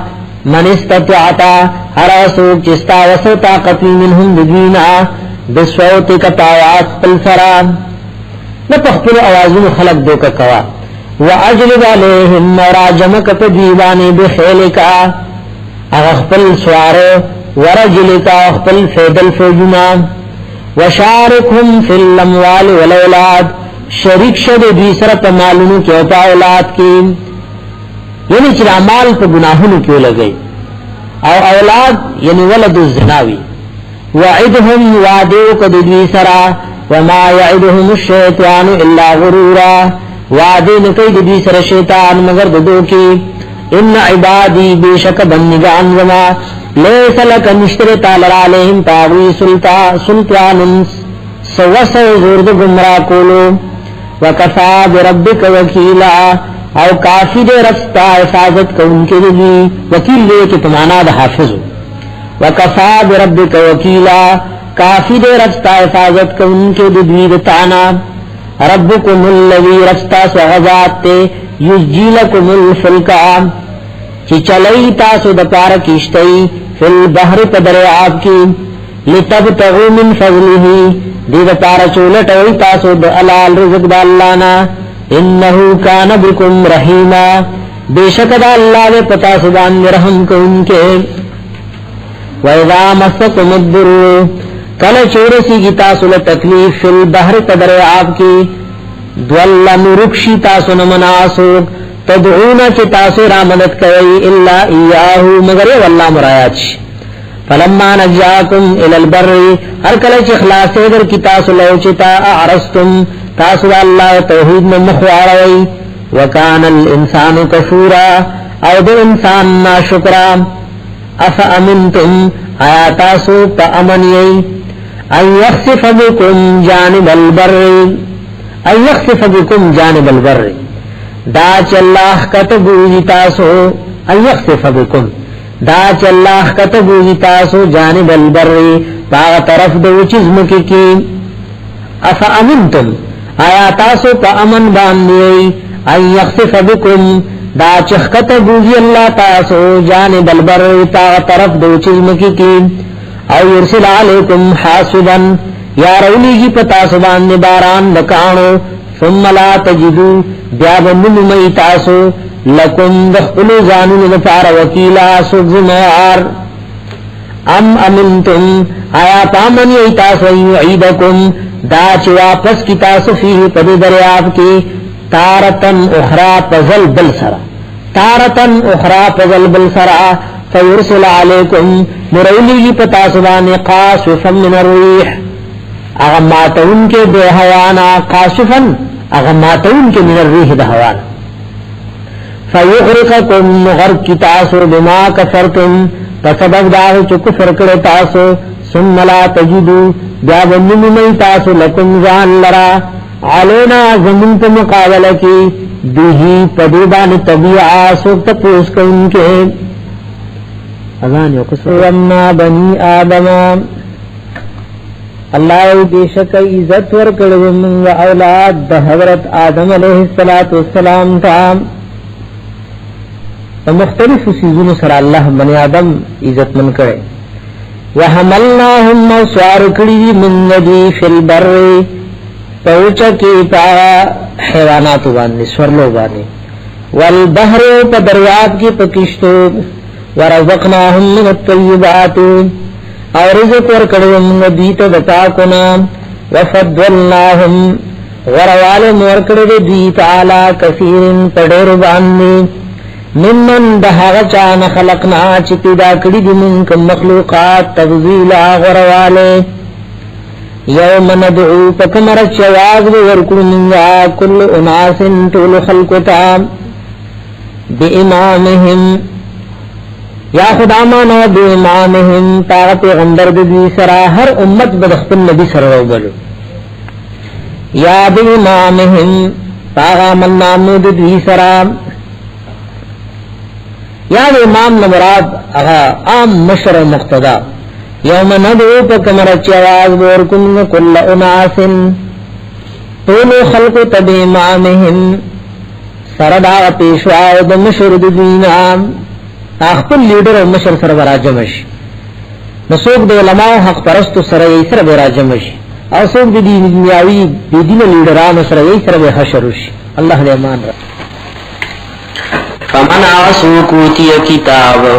من استطعتا حراسوک چستا وسو طاقتی منهم ددینا بسوتی کتاوات پلسران نپخپل اوازون خلق دوکا کوا وَأَجْلِبْ عَلَيْهِمْ مَرَاجَمَكَ تَجِيبَانِ بِخِيلِكَ اغخپل سوار ورجلك اغخپل فیدل فوجنا وشاركهم في الاموال والأولاد شریک شد دیسرت مالونو کی اوپا اولاد کی یعنی چرا مال پا گناہونو کیو لگئی او اولاد یعنی ولد الزناوی وعدهم وعدو قددوی سرا وما يعدهم الشیطان الا غرورا وعدین قید دی سر شیطان مگر ددو کی ان عبادی بیشک بندگان زما لیس لک نشتر تالر علیہم تاغوی سلطان سوس زورد گمراہ کولو وکفا بربک وکیلا او کافی دے رفتا حفاظت کو ان کے لئے وکیل لے کہ تمانا دا حافظ وکفا بربک وکیلا کافی دے رفتا حفاظت کو ان کے لئے دتانا ربکم اللذی رفتا سغزات تے یجیلکم الفلکا چی چلئی تاسو دپار کیشتئی فی البحر پدریاب کی لتبتغو من فضلہی دی دپار چولٹوئی تاسو دعلال رزق دا اللانا انہو کان بکم رحیما بیشک دا اللہ دے پتا سبان رحم کو ان کے وَإِذَا مَسَّكُمُ الضُّرُّ کل چورسی کی تاسو لتکلیف فی البحر پدریاب کی دولا نرکشی تاسو نمناسو تدعون چه تاسو را مدد کوي الا اياه مگر والله مرایات فلما نجاكم الى البر هر کله چې خلاص در کی تاسو له چتا اعرستم تاسو الله توحید نه مخواړوي وکان الانسان کفورا او د انسان ناشکرا افامنتم آیا تاسو په امن یې ان يخسف بكم جانب البر ان يخسف بكم جانب البر دا چې الله كتبوي تاسو ان يخسف بكم دا چې الله كتبوي تاسو جانب البر په طرف د وچزم کې افامنتم آیا تاسو په امن باندې ان يخسف بكم دا چې كتبوي الله تاسو جانب البر په طرف د وچزم کې او يرسل عليكم حاصبا یا رولیږي پتا سبحان باران لکانو ثم لا تجدوا بیا بنمی تاسو لکم دخل زانون لفار وکیلا سوزمار ام امنتم آیا پامن یی تاسو یعیدکم دا چې واپس کی تاسو فيه پد دریاب کی تارتن اخرى پزل بل سرا تارتن اخرى پزل بل سرا فيرسل عليكم مرولي پتا سبحان قاصفا من الريح اغماتون کے دے حوانا قاصفا اغماتون کے من الريح دے حوانا فيغرقكم غرق کی تاسو بما کفرتم فسبب داو چو کفر کرے تاسو ثم لا تجدو بیابنم من تاسو لکم زان لرا علینا زمین پا مقابلہ کی بیہی پدیبان طبیعہ سوکتا پوس کا ان کے اذان یو قصر وَمَّا بَنِي آدَمَ اللہ بیشک عزت ورکڑو من و اولاد دا حضرت آدم علیہ السلام تا مختلف سیزون سر اللہ بنی آدم عزت من کرے وحملناهم سوار کری من ندی فی البر پوچا کی پا حیوانات باندے سورلو باندے والبحر پا دریاب کی پکشتو ورزقناهم من الطیبات اور رزق ورکڑم دیت دتاکنا وفضلناهم غروال مورکڑ دیت علا کثیر پڑیر باندی ممن دہاغ چان خلقنا چپیدا کڑی دی منکم مخلوقات تفضیلا غروالے یوم ندعو پکمر چواز ورکڑ منگا کل اناس طول خلقتا بی امامهم یا خدا مانا بی امامهم تاغ پیغمبر دی سرا ہر امت بدخپن نبی سر رو بلو یا بی امامهم تاغ من نامو دی سرا یا بی امام نمراد اغا عام مشر مقتدا یوم ندعو پکمر چواز بورکن کل اناس طول خلق تب امامهم سردا پیشوا د مشر دینا اخپل لیډر او مشر سره راجمش نسوک د علماء حق پرست سره یې سره راجمش او څوک د دنیاوی د دین لیډرانو سره یې سره حشرش الله دې امان را فمن عاصو کوتی کتابه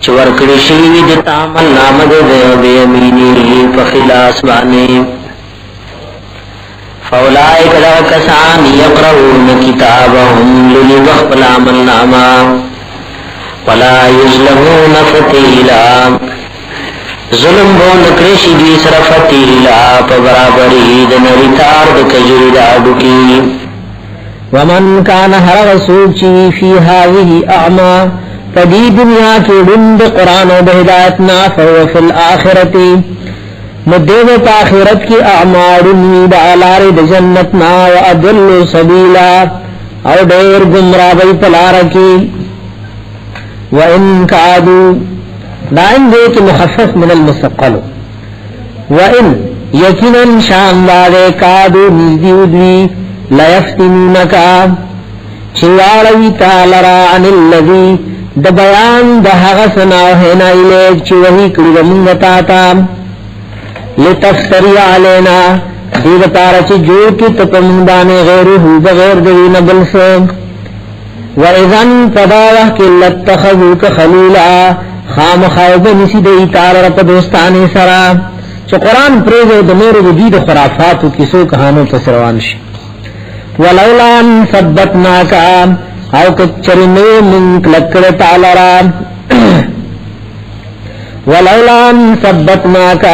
چور کړي شي د تامل نام د به امینی په خلاص باندې فاولائک لکسان یقرؤون کتابهم للوخبل عمل ناما ولا یظلمون فتیلا ظلم بون کرشی دی سر فتیلا پا برابری دنریتار دکجوری دادو کی ومن کان هر رسول چی فی هذه اعما فدی دنیا کی دند قرآن و بہدایتنا فهو فی الآخرتی مدیو پا آخرت کی اعمارنی دا علار دا جنتنا و ادل سبیلا او دیر گمرابی پلارکی وَإِن كَادُوا دائم دے کہ مخفف من المستقل وَإِن یقیناً شان دادے کادو نزدیودوی لیفتنونکا چواروی تالرا عن اللذی دا بیان دا حغسنا وحینا الیک چوہی کڑی منگتاتا لتفتری علینا دید پارا چی جو کی تپمندانے غیرہو بغیر دوین بلسے وَإِذَنْ فَدَاوَهْ كِلَّتْ تَخَذُوكَ خَلِيلًا خام خائب نسی دی تار رپ دوستانی سرا چو قرآن پریز و دمیر و دید خرافات و کسو کہانو تسروانش ولولا ان ثبتناك او کچرنے من کلکڑ تعالی ولولا ان ثبتناك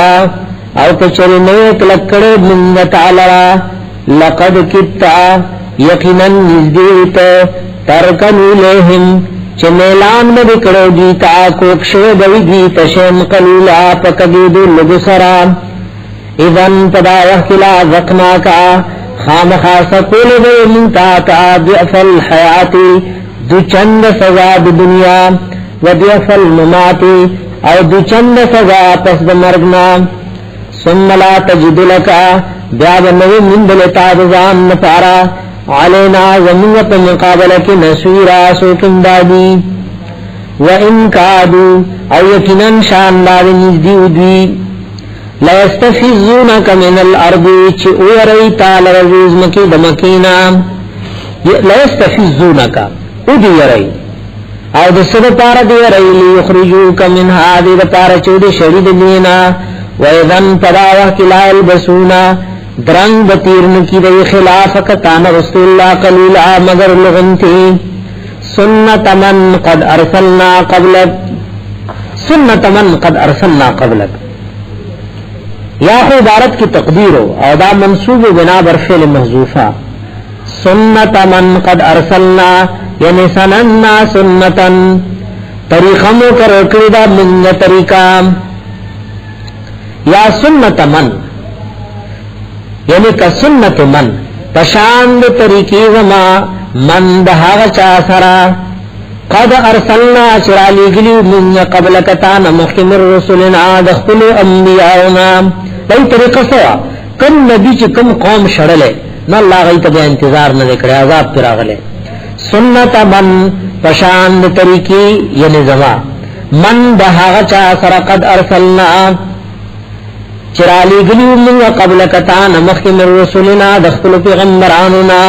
او کچرنے کلکڑ من تعالی لقد کتا یقینا نزدیت ترکن الیہم چمیلان میں بکڑو دیتا کوکشو بوی دیتا شیم قلیلا پکدید لگسرا اذن پدا وحکلا ذقناکا خامخاص کول بے منتاتا ضعف الحیاتی دو چند سزا دنیا و ضعف المماتی او دو چند سزا پس دمرگنا ثم لا تجد لکا بیاب نوی مندلتا دزان نپارا علینا زمینت مقابلک نسویرا سوکن دادی و انکادو او یکنن شان دادی نزدیو دی لیستفزونک من الارض چی اوریتا لرزیز مکی دمکینا لیستفزونک او دی ری او دسد پارا دی ری لیخرجوک من هادی دا پارا چود شرید دینا و اذن پداوہ کلا البسونا درنگ بطیرن کی دی خلافک تان رسول اللہ قلیلا مگر لغنتی سنت من قد ارسلنا قبلک سنت من قد ارسلنا قبلک یا خو عبارت کی تقدیر ہو او دا منصوب بنا برفعل محذوفہ سنت من قد ارسلنا یعنی سننا سنتن طریقہ مکر اکردہ من طریقہ یا سنت من یعنی کا سنت من پشاند طریقی وما من دہاغ چاسرا قد ارسلنا چرالی گلیو من قبل کتان مخیم الرسولنا دخل انبیاؤنا بھئی طریقہ سوا کم نبی چی کم قوم شڑلے نا اللہ غیت بے انتظار نہ دکھڑے عذاب پر آگلے سنت من پشاند طریقی یعنی زما من دہاغ چاسرا قد ارسلنا چرالی گلیو من قبل کتان مخیم الرسولنا دخل پیغمبراننا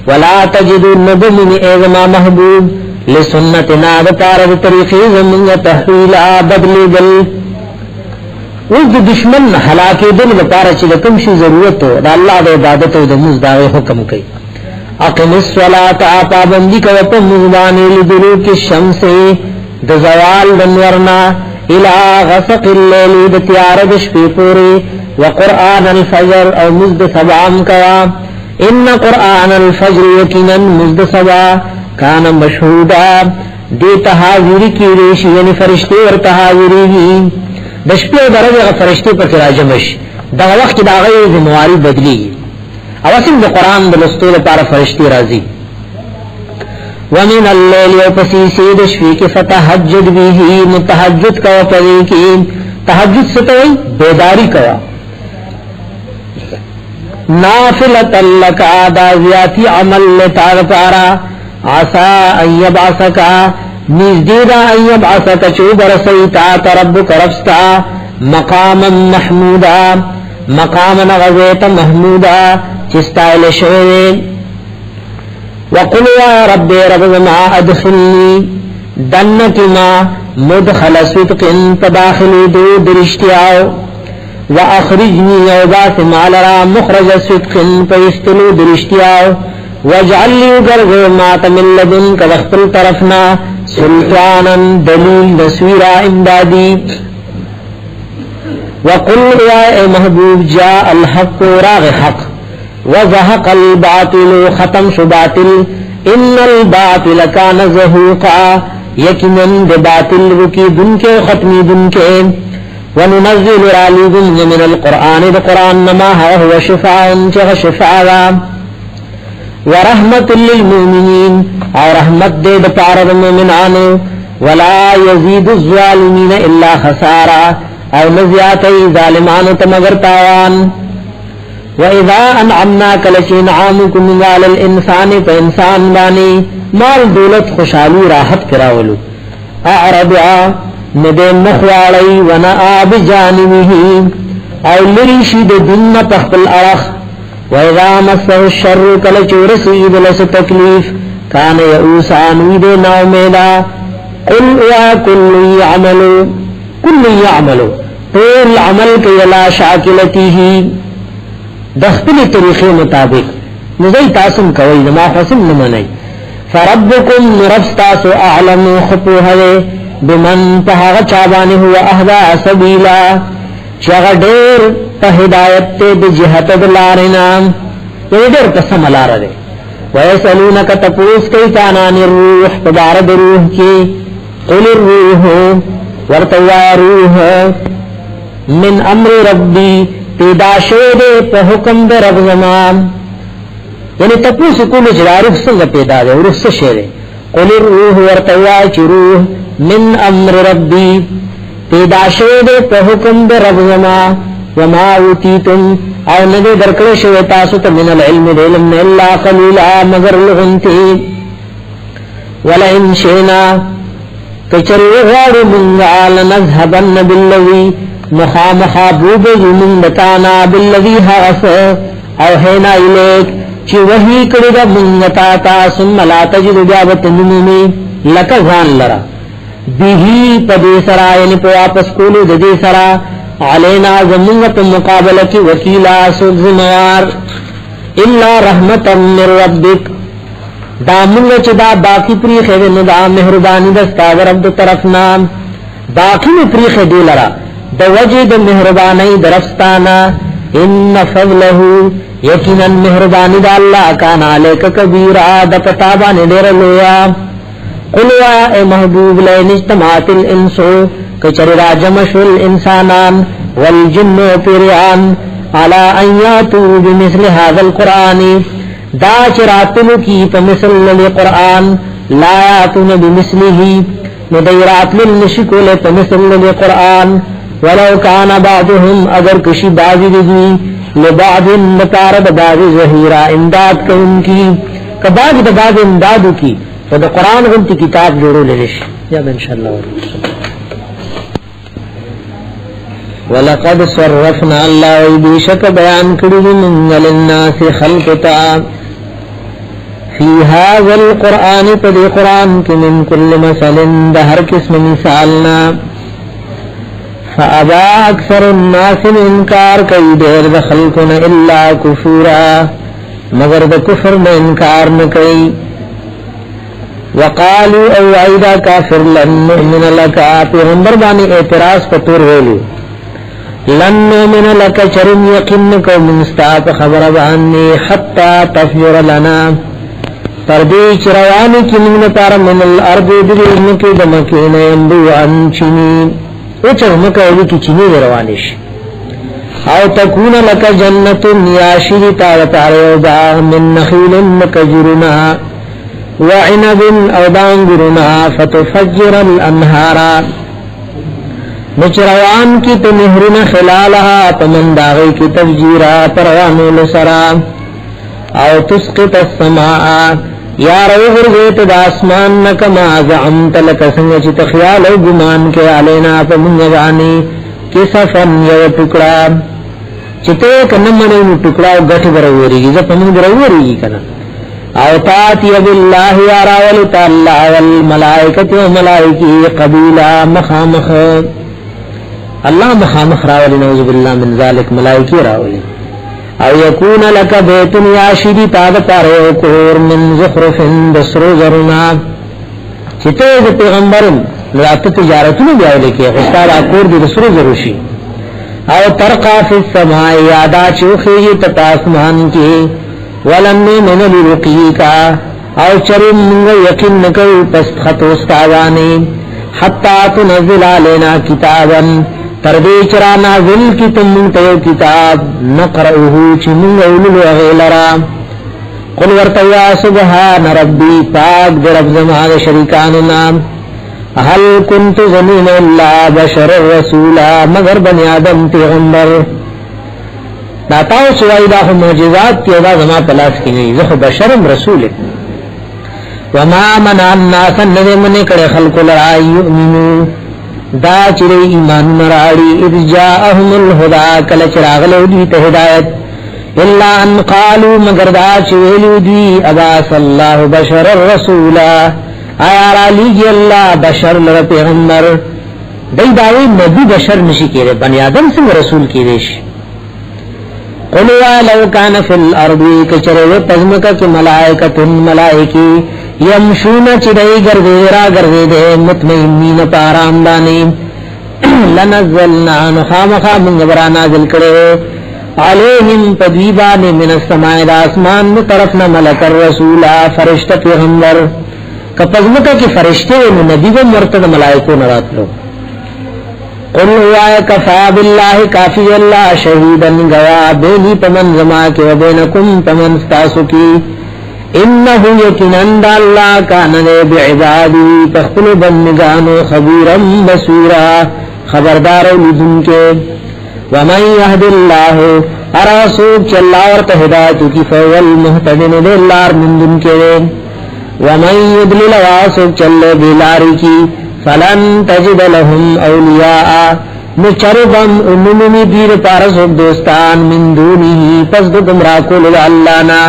ولا تجدو ندمن ایزما محبوب لسنتنا بطارد طریقی زمین تحویلا بدلی دل اس دشمن حلاکی دل بطارد چی لکمشی ضرورت ہو دا اللہ دا عبادت و دا مزداغ حکم کئی اقم الصلاة پابندی کا وپا مزدانی لدلوک الشمس دا زوال دنورنا الى غسق اللیل دا تیارد شپی پوری وقرآن الفجر او مزد سبعام کوا ان قرآن الفجر یقینا مزد سبع کان مشہودا دی تحاوری کی ریشی یعنی فرشتے اور تحاوری ہی دشپی و درد فرشتے پر راجمش دا وقت دا غیر ذمواری بدلی اواسم دا قرآن دلستول پار فرشتے رازی ومن اللیل وپسیسی دشفی کی فتحجد بیہی متحجد کوا پری کی تحجد ستوئی بیداری کوا نافلت لکا دازیاتی عمل لتار پارا عسا ان یبعثکا نزدیدہ ان یبعثکا چوب رسیتا تربک رفستا مقاما محمودا مقاما غزیت محمودا چستائل شوئے وقل یا رب رب ما ادخلنی دنکی ما مدخل صدق تداخل دو درشتیاو واخرجنی یوبات مالرا مخرج صدق پیستلو درشتیاو واجعل لی گرگ مات من لدن کدخل طرفنا سلطانا دلیل نسویرا امدادی وقل یا اے محبوب جاء الحق راغ حق وزهق الباطل ختم شو باطل ان الباطل كان زهوقا یقینا باطل رکی دن کے ختمی دن کے وننزل علیکم من القرآن القرآن ما هو شفاء شفاء ورحمت للمؤمنین اور رحمت دے پار المؤمنان ولا يزيد الظالمین الا خسارا اور نزیات ظالمان تمگر تاوان وَإِذَا أَنْعَمْنَا كَلَچِنْ عَامُكُمْ عَلَى الْإِنسَانِ فَإِنسان بانی مال دولت خوشحالی راحت کراولو اعرضا ندے مخوالی ونآ بجانبه او لریشید دن پخپل ارخ وَإِذَا مَسَّهُ الشَّرُّ كَلَچُ رسید لس تکلیف کان یعوسان وید نومیدا قل یا کل یعملو طول عمل کی لا شاکلتی ہی دخپل طریقے مطابق نزی تاسم کوئی ما خصم نمانی فربکم ربستاسو اعلم خپوهوے بمن پہاغ چابانی ہوا اہدا سبیلا چاگا دیر پہ ہدایت تے بجہت دلارنام یہ دیر قسم لار دے ویسألونک تپوس کئی تانان الروح پدارد روح کی قل الروح ورطوا روح من امر ربی پیدا شدے پہ حکم دے رب زمان یعنی تپوس کولو جدا روح سنگ پیدا دے روح سشدے قل الروح ورطوا چی روح من امر ربی پیدا شدے پہ حکم دے رب زمان وما اوتیتم او ندے درکڑ شوی تاسو تا من العلم دے علم اللہ قلیلا مگر لغنتی ولئن شئنا کچری غار منگا لنذهبن باللوی مخامخا بوبز من بتانا باللوی حغف او حینا الیک چی وحی کردہ منگتا تا ثم لا تجد جابت نمومی لکزان لرا بیہی پدی سرا یعنی پو واپس کولو ددی سرا علینا زمونت مقابلہ کی وکیلا سوزموار الا رحمتا من ربک دا منگا چدا باقی پریخ ہے دا مہربانی دستا رب طرفنا باقی میں پریخ دی لرا دا وجد مہربانی درفستانا ان فضلہو یقینا مہربانی دا اللہ کانا علیک کبیرا دا پتابانی دیر لویا قلوا اے محبوب لین اجتماعت الانسو کچر راجمش الانسانان والجن پیریان علا ان یاتو بمثل هذا القرآن دا چراتلو کی پمثل للقرآن لا یاتون بمثله ندیرات للنشکول پمثل للقرآن ولو کان بعضهم اگر کشی بازی دی لبعض نکارد بازی ظہیرہ امداد کا ان کی کباز دباز امدادو کی و دا قرآن غنتی کتاب جوڑو لنش یا انشاءاللہ وَلَقَدْ صَرَّفْنَا اللَّهُ بِشَكَ بَيَانْ كَرِهُ مِنْ لِلنَّاسِ خَلْقِتَا فِي هَذَا الْقُرْآنِ پدی قرآن کی من کل مثل دہر قسم مثالنا فَأَبَا أَكْثَرُ النَّاسِ انکار کئی دیر دخلکن إِلَّا كُفُورًا مگر دا کفر میں انکار نکئی وَقَالُوا او عیدہ کافر لن نؤمن لکا پیغمبر بانی اعتراض پتور ویلو لن نؤمن لك چرم یقینک منستاپ خبر بانی حتی تفجر لنا پردی چروانی کی من پار من الارض دلنکی دمکین اندوان چینی اچھو مکولی کی چینی دروانش او تکون لك جنت یاشی تارتار باغ من نخیل مکجرنا وعنب او دانگرنا فتفجر الانہارا نچروان کی تنہرن خلالها پمنداغی کی تفجیرہ پروانو لسرا او تسقط السماء یا روغر غیت دا اسمان نکما زعمت لکسنگ چی تخیال او گمان کے علینا پمنگانی کسفن یو ٹکڑا چتے کنمانی ٹکڑا گٹھ بروری گی زپمنگ بروری گی کنا او تاتی باللہ یا راولتا اللہ والملائکت و ملائکی قبیلا مخامخ اللہ مخامخ راولی نعوذ باللہ من ذالک ملائکی راولی او یکون لک بیتن یاشیدی تاد پارو کور من زخرف دسرو زرنا چتوز پیغمبرم لات تجارتنو بیاولی کی غستار آکور دی دسرو زروشی او ترقا فی السماء یادا چوخی تتاسمان کی ولن من لرقی کا او چرم منگا یقین نکو پست خطوستاوانی حتی تنزل آلینا کتابا تردی چرا نازل کی تم منتیو کتاب نقرأوہو چی منگا اولو غیلرا قل ورطویا سبحان ربی پاک در رب زمان شریکاننا حل کنت زمین اللہ بشر رسولا مگر بنی آدم پیغمبر داتاو سوائی داخل معجزات کی ادا زمان پلاس کی گئی زخ بشرم رسول وما منع الناس ندے منے کڑے خلق لرائی یؤمنو دا چرے ایمان مراڑی اذ جاءہم الہدا کل چراغلو دیت ہدایت الا ان قالوا مگر دا چویلو دی اباس اللہ بشر الرسولا آیا را لیگی اللہ بشر لر پیغمبر دی داوی نبی بشر نشی کیرے بنی آدم سنگ رسول کیریش قلوا لو كان في الارض کچره پزمکا کی ملائکتن ملائکی یمشون چدئی گردے را گردے دے مطمئنین پارام دانی لنزلنا نخامخا منگبرا نازل کرے علیہم پدویبان من السماء دا اسمان طرفنا ملک الرسولا فرشتہ پیغمبر کپزمکا کی فرشتے نبی و مرتد ملائکو نراتلو قل ہوا کفا باللہ کافی اللہ شہیدن گوا بینی پمن زما کے و بینکم پمن ستاسو کی انہو یکنن دا اللہ کاننے بعبادی تخفل بندگانو خبیرم بصورا خبردار لدن کے ومن یهد اللہ اراسوک چلا ورت ہدایتو کی فول محتدن دلار مندن کے ومن یدلل واسوک چلے بلاری کی فلن تجد لهم اولیاء نچربم انممی دیر پارسوک دوستان من دونی پس دو گمراکو للعلانا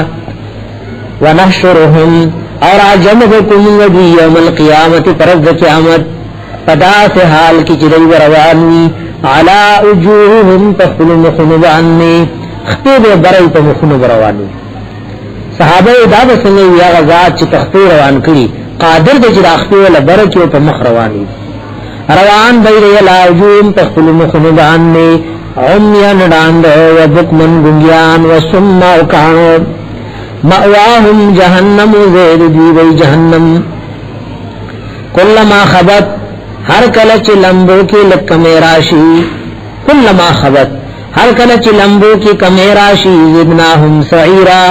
ونحشرهم اور آجمدکم ودی یوم القیامت پرد قیامت پدا سے حال کی چدئی وروانوی علا اجوہم تخفل مخنبانی خطیب برائی پا مخنب روانوی صحابہ اداب سنگی یا غزات چی تخفی روان کری قادر دے چی راختی والا برکیو پا مخ روانی روان بیری لاوجوم تخفل مخنبانی عمیان ڈاند و بکمن گنگیان و سمع کانو مأواہم جہنم زید دیوی جہنم کلما خبت ہر کلچ لمبو کی لکمیراشی کلما خبت ہر کلچ لمبو کی کمیراشی زدناہم سعیرا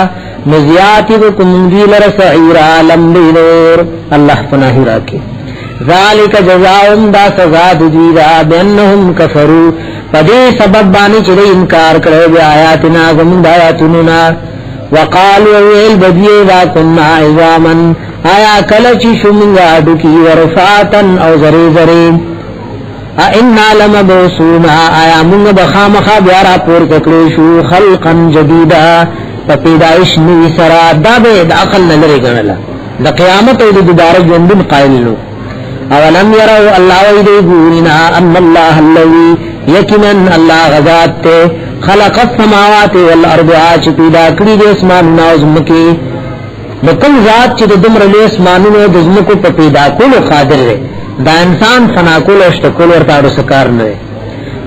مزیاتی بکم دیلر سعیرا لمبی نور اللہ پناہی راکے ذالک جزاؤم دا سزا دیدا بینہم کفرو پدی سبب بانی چلے انکار کرو بی آیاتنا زمند آیاتننا وقالوا ویل بدی دا کننا عظامن آیا کلچی شمنگا ڈکی ورفاتن او زری زری اینا لمبوسونا آیا منگ بخامخا بیارا پور ککلیشو خلقا جدیدا پیدائش نوی سرا دا بید عقل نلری گنلا دا قیامت او دا دوبارہ جندن قائلنو اولم یرو اللہ ویدے گورنا ان اللہ اللوی یکنن اللہ غزات تے خلق السماوات والارض آچ پیدا کری دے اسماننا وزمکی لکم ذات چی دمر لی اسماننا وزمکو پا پیدا کولو قادر رے دا انسان فنا کولو اشتکولو ارتاڑو سکار نوے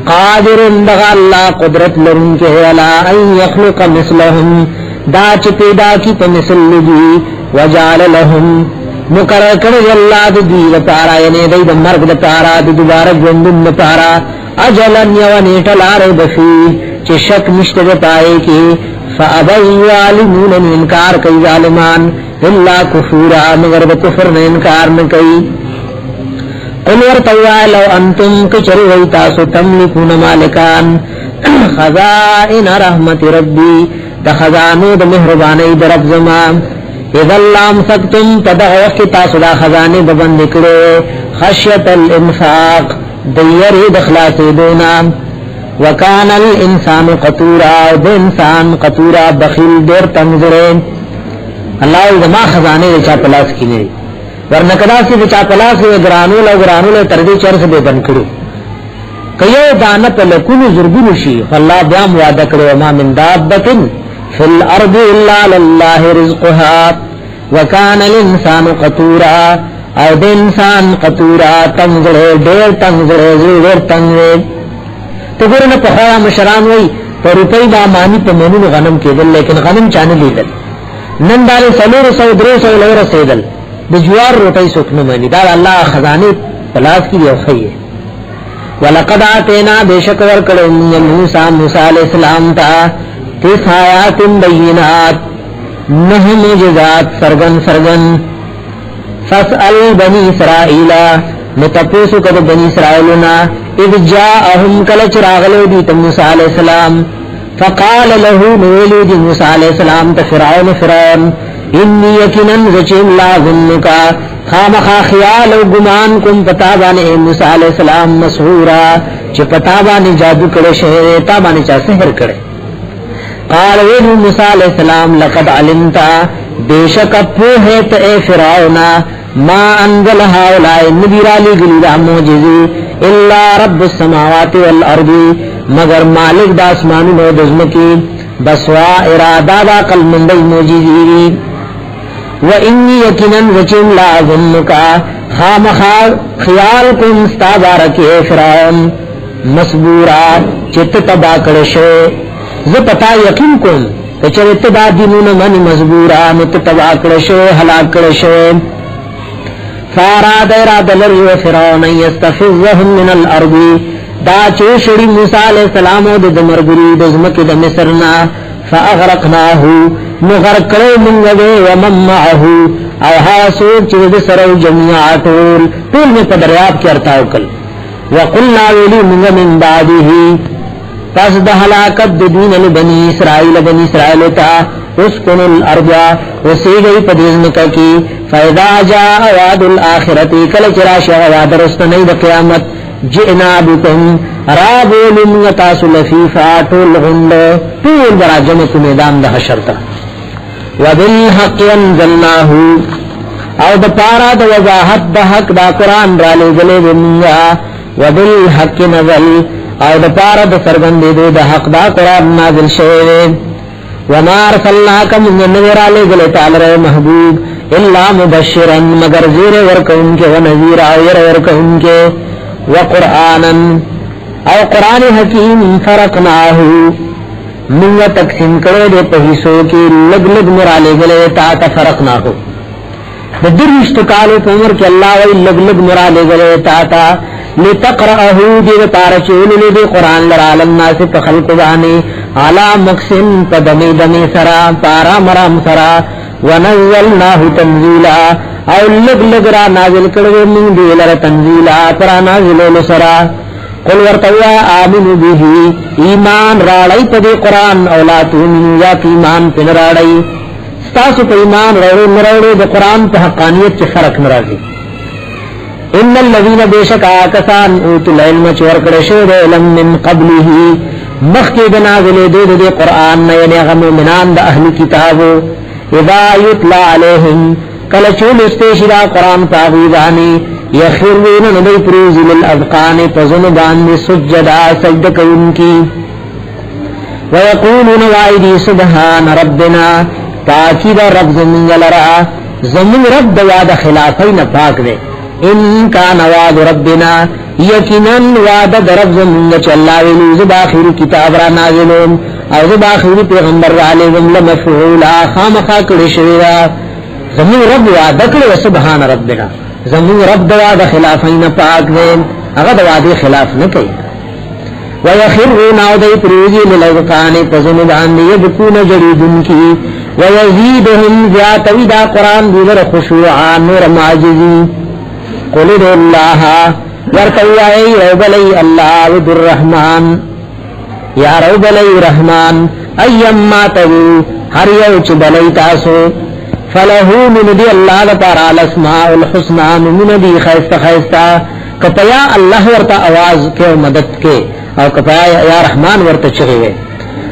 قادر اندغا اللہ قدرت لرن کے علا ان یخلق مثلهم دا چی پیدا کی پا مثل لگی وجعل لهم مقرر کرد اللہ دی لپارا یعنی دی دا مرگ لپارا دی دوبارہ جندن لپارا اجلن یونیٹل آرے بفی چی شک نشتر پائے کی فابی والمون انکار کئی ظالمان اللہ کفورا مگر بکفر نے انکار نکئی قل ورطوع لو انتم کچری ویتاسو تملکون مالکان خزائن رحمت ربی دا خزانو دا مہربانی دا رب زمان اذا اللام سکتم تدغوخ کی تاسو دا خزانے ببند نکڑے خشیت الانفاق دیری دخلاص دونا وکان الانسان قطورا دا انسان قطورا بخیل دیر تنظرے اللہ ازما خزانے دا چا پلاس کی نہیں ورنکدا سی دا چا پلاس کی گرانو لے تردی چرس بے بند کرو کئیو دانت لکونو زرگونو شی فاللہ بیام وعدہ کرو وما من دابتن فی الارض الا للہ رزقها وکان الانسان قطورا او دا انسان قطورا تنظرے دیر تنظرے زیر تنظرے تو گرنا پخوایا مشران وی پر روپی با مانی پا منون غنم کے دل لیکن غنم چانے لیدل نن دارے سلور سو درو سو لور سیدل بجوار روپی سکنو مانی دار اللہ خزانے پلاس کی دیو خیئے وَلَقَدْ آتَيْنَا بِشَكَ وَرْكَلُمْ موسیٰ علیہ السلام تا تِسْ آیات بینات نہ معجزات سرگن فَاسْأَلْ بَنِي إِسْرَائِيلَ متپوسو کد بنی اسرائیلنا اذ جاءهم کلچ راغلو دیت موسیٰ علیہ السلام فقال له نویلو دی موسیٰ علیہ السلام تفرعون انی یکنن زچیم لاغنکا خامخا خیال و گمان کم پتابان اے موسیٰ علیہ السلام مسحورا چھ پتابان جادو کڑے شہر تابان چا سحر کڑے قال ویلو موسیٰ علیہ السلام لقد علمتا بیشک پوہیت اے فرعونا ما انزل هؤلاء النبیرا لگلی معجزی الا رب السماوات والارض مگر مالک دا اسمانو نو دزمکی بصائر دادا قل من دی موجزی و انی یکنن وچم لا ظنکا خامخا خیال کم ستابارکی فرعون مسبورا چت تبا کرشو ز پتا یقین کم کچرت دا دینون من مزبورا مت تبا کرشو حلاک کرشو فاراد اراد لرزو فرعون یستفزهم من الارض دا چوشڑی موسیٰ علیہ السلام و دا مرگری دزمک دا مصرنا فاغرقناه نغرقلو منگوے ومن معه او حاسوک چود سرو جميعا طول میں پدریاب کی ارتاوکل وقلنا ویلی منگ من بعده پس دا حلاکت دین لبنی اسرائیل تا اسکن الارض وسیگئی پدیزمکا کی فیدا جاء وعد الاخرتی کل چراش وعد رستنی دا قیامت جئنا بکم رابو لمغتاس لفیفا طول غند طول برا جمت میدان دا حشرتا وبالحق انزلناہو او دا پارا دا وضاحت دا حق دا قرآن را لے گلے بمنگا وبالحق نزل او دا پارا دا سرگندی دو دا حق دا قرآن نازل شوئے وما ارسلناک من نور علی گلے تعالی محبوب الا مبشرا مگر زیر ورکن کے ونذیر آویر ورکن کے وقرآنا او قرآن حکیم فرقناہو منگا تقسیم کرے دے پہیسو کی لگ لگ مرالے گلے تا فرقناہو در اشتکالو پمر کے اللہ وی لگ لگ مرالے گلے تا لتقرأہو دیر پارچولو دے قرآن لرال الناس پخلق دانے علا مقسم پدمی دمی سرا پارا مرام سرا ونزلناہو تنزیلا او لگ لگ را نازل کروے من دیلر تنزیلا پرا نازلو لسرا قل ورطویا آمنو بیہی ایمان راڑی پدی قرآن اولاتو من یا کی ایمان پن راڑی ستاسو پا ایمان روڑے مروڑے دے قرآن پا حقانیت چی فرق مرازی ان الذین بیشک آکسان اوتو العلم چورکڑشو دے علم من قبلی مخی بنازل دے قرآن یعنی غم منان دا اہل کتابو اذا یتلا علیہم کلچول استیشدا قرآن پاغیدانی یخرون نبی پروزی للأذقان پزنبان سجدا سجد کون کی ویقولون وائدی سبحان ربنا پاکی دا رب زمین لرا زمین رب دواد خلافین پاک دے ان کان وعد ربنا یقیناً وعد دا رب زمین چلا ویلو زب آخر کتاب را نازلون او زب آخر پیغمبر را لیون لمفعولا خامخا کرشویرا زمین رب وعد کرو سبحان ربنا زمین رب دواد خلافین پاک دے اگر دواد خلاف نکی ویخرون او دی پروزی للذقان پزنبان یبکون جریدن کی ویزیدهم زیاتوی دا قرآن دیگر خشوعا نور معجزی قلد اللہ ورطوئی روب لی اللہ ود الرحمن یا روب لی رحمان ایم ما تبو ہر یوچ بلی تاسو فلہو من دی اللہ لپارا الاسماء الحسنہ من دی خیست خیستا کپیا اللہ ورطا آواز کے مدد کے او کپیا یا رحمان ورطا چغیوے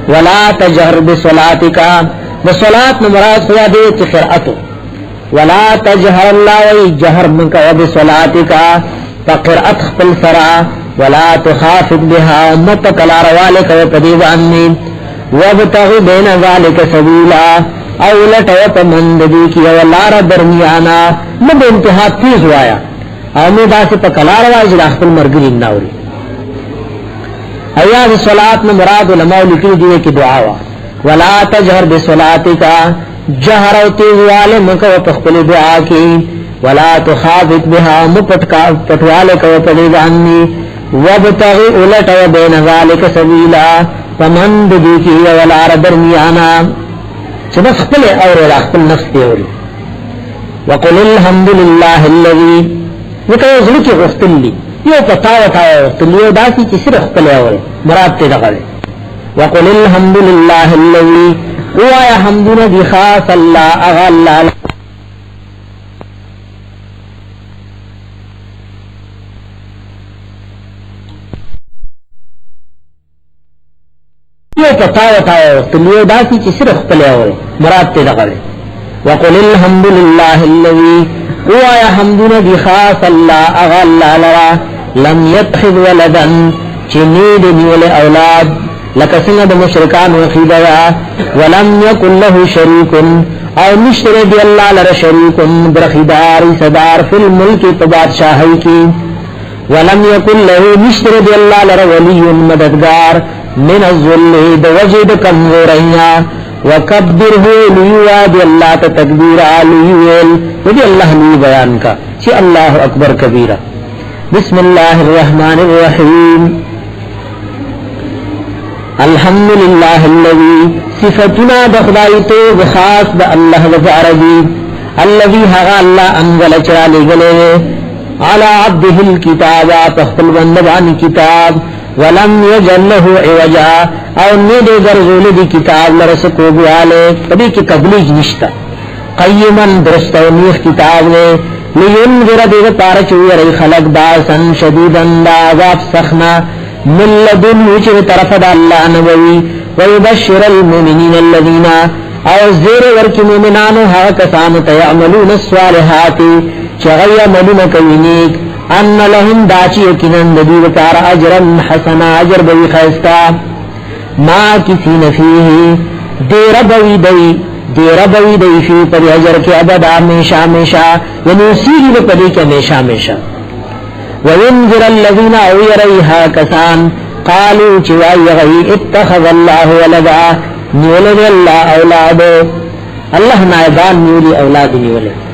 ولا تجہر بصلاتکا بصلات نمراد خدا دے تخرعتو ولا تجہر اللہ وی جہر منکا وبصلاتکا فقرعت خپل سرا ولا تخافت بها متکلا روالک وپدیبانی وابتغ بین ذالک سبیلا اولت وپمند دی کی اولار درمیانا مد انتہا تیز ہوایا امیدہ سے پکلا رواج راخت المرگرین ناوری ایاز صلات نمراد علماء لکلی دیئے کی دعاوا ولا تجہر بصلاتکا جہر و تیز والے مکہ وپخپل دعا کی ولا تخافت بها مپٹوالک وپدیبانی وابتغ اولت وبین ذالک سبیلا فمند دی کی اولار درمیانا چه بس خپل اور خپل نفس دی اوری وقل الحمدللہ اللذی وکا ظلو کی غفتن لی یو پتاو غفتن لی یو داسی چی صرف خپل اوری مراد تی دغلی وقل الحمدللہ اللذی وایا حمدون دی خاص اللہ اغا اللہ پتاو تلیو داسی چی صرف پلے ہوئے مراد تے دغلے وقل الحمدللہ اللذی وایا حمدون دی خاص اللہ اغا اللہ لرا لم یتخذ ولدن چی نید نیول اولاد لکسنگ دا مشرکان وخیدوا ولم یکن له شریکن او نشتر دی اللہ لر شریکن برخیدار صدار فی الملک بادشاہی کی ولم یکن له نشتر دی اللہ لر ولی مددگار من الظل دا وجد کمزوریا وکبره لیوا دی اللہ تکبیر لیویل دی اللہ لی بیان کا چی اللہ اکبر کبیرہ بسم اللہ الرحمن الرحیم الحمدللہ الذی صفتنا دخدائیتو بخاص دا اللہ دفعربی الذی حقا اللہ انزل چرا لگلے علی عبده الكتاب تخفل بندبان کتاب ولم یجل له عوجا او نیدے گرزول دی کتاب لرسکو بیالے کبھی کی تبلیغ نشتا قیما درست و نیخ کتاب لے لینذر دیر پارچوی ری خلق باسن شدیدن دا عذاب سخنا من لدن وچر طرف دا اللہ نبوی ویبشر المؤمنین الذین او زیر ورکی مومنانو حق کسانو تیعملون الصالحات چغی عملون کوینیک ان لهم داچی یقیناً دیو کار اجرا حسنا اجر بوی خیستا ما کسی نفیه دیر بوی دی فی پر اجر کے ابدا میشا یعنی سیری بپدی کے میشا وینذر الذین اویرئیها کسان قالوا چوائی غی اتخذ اللہ ولدا نیولد اللہ اولاد اللہ نائبان نیولی اولاد نیولد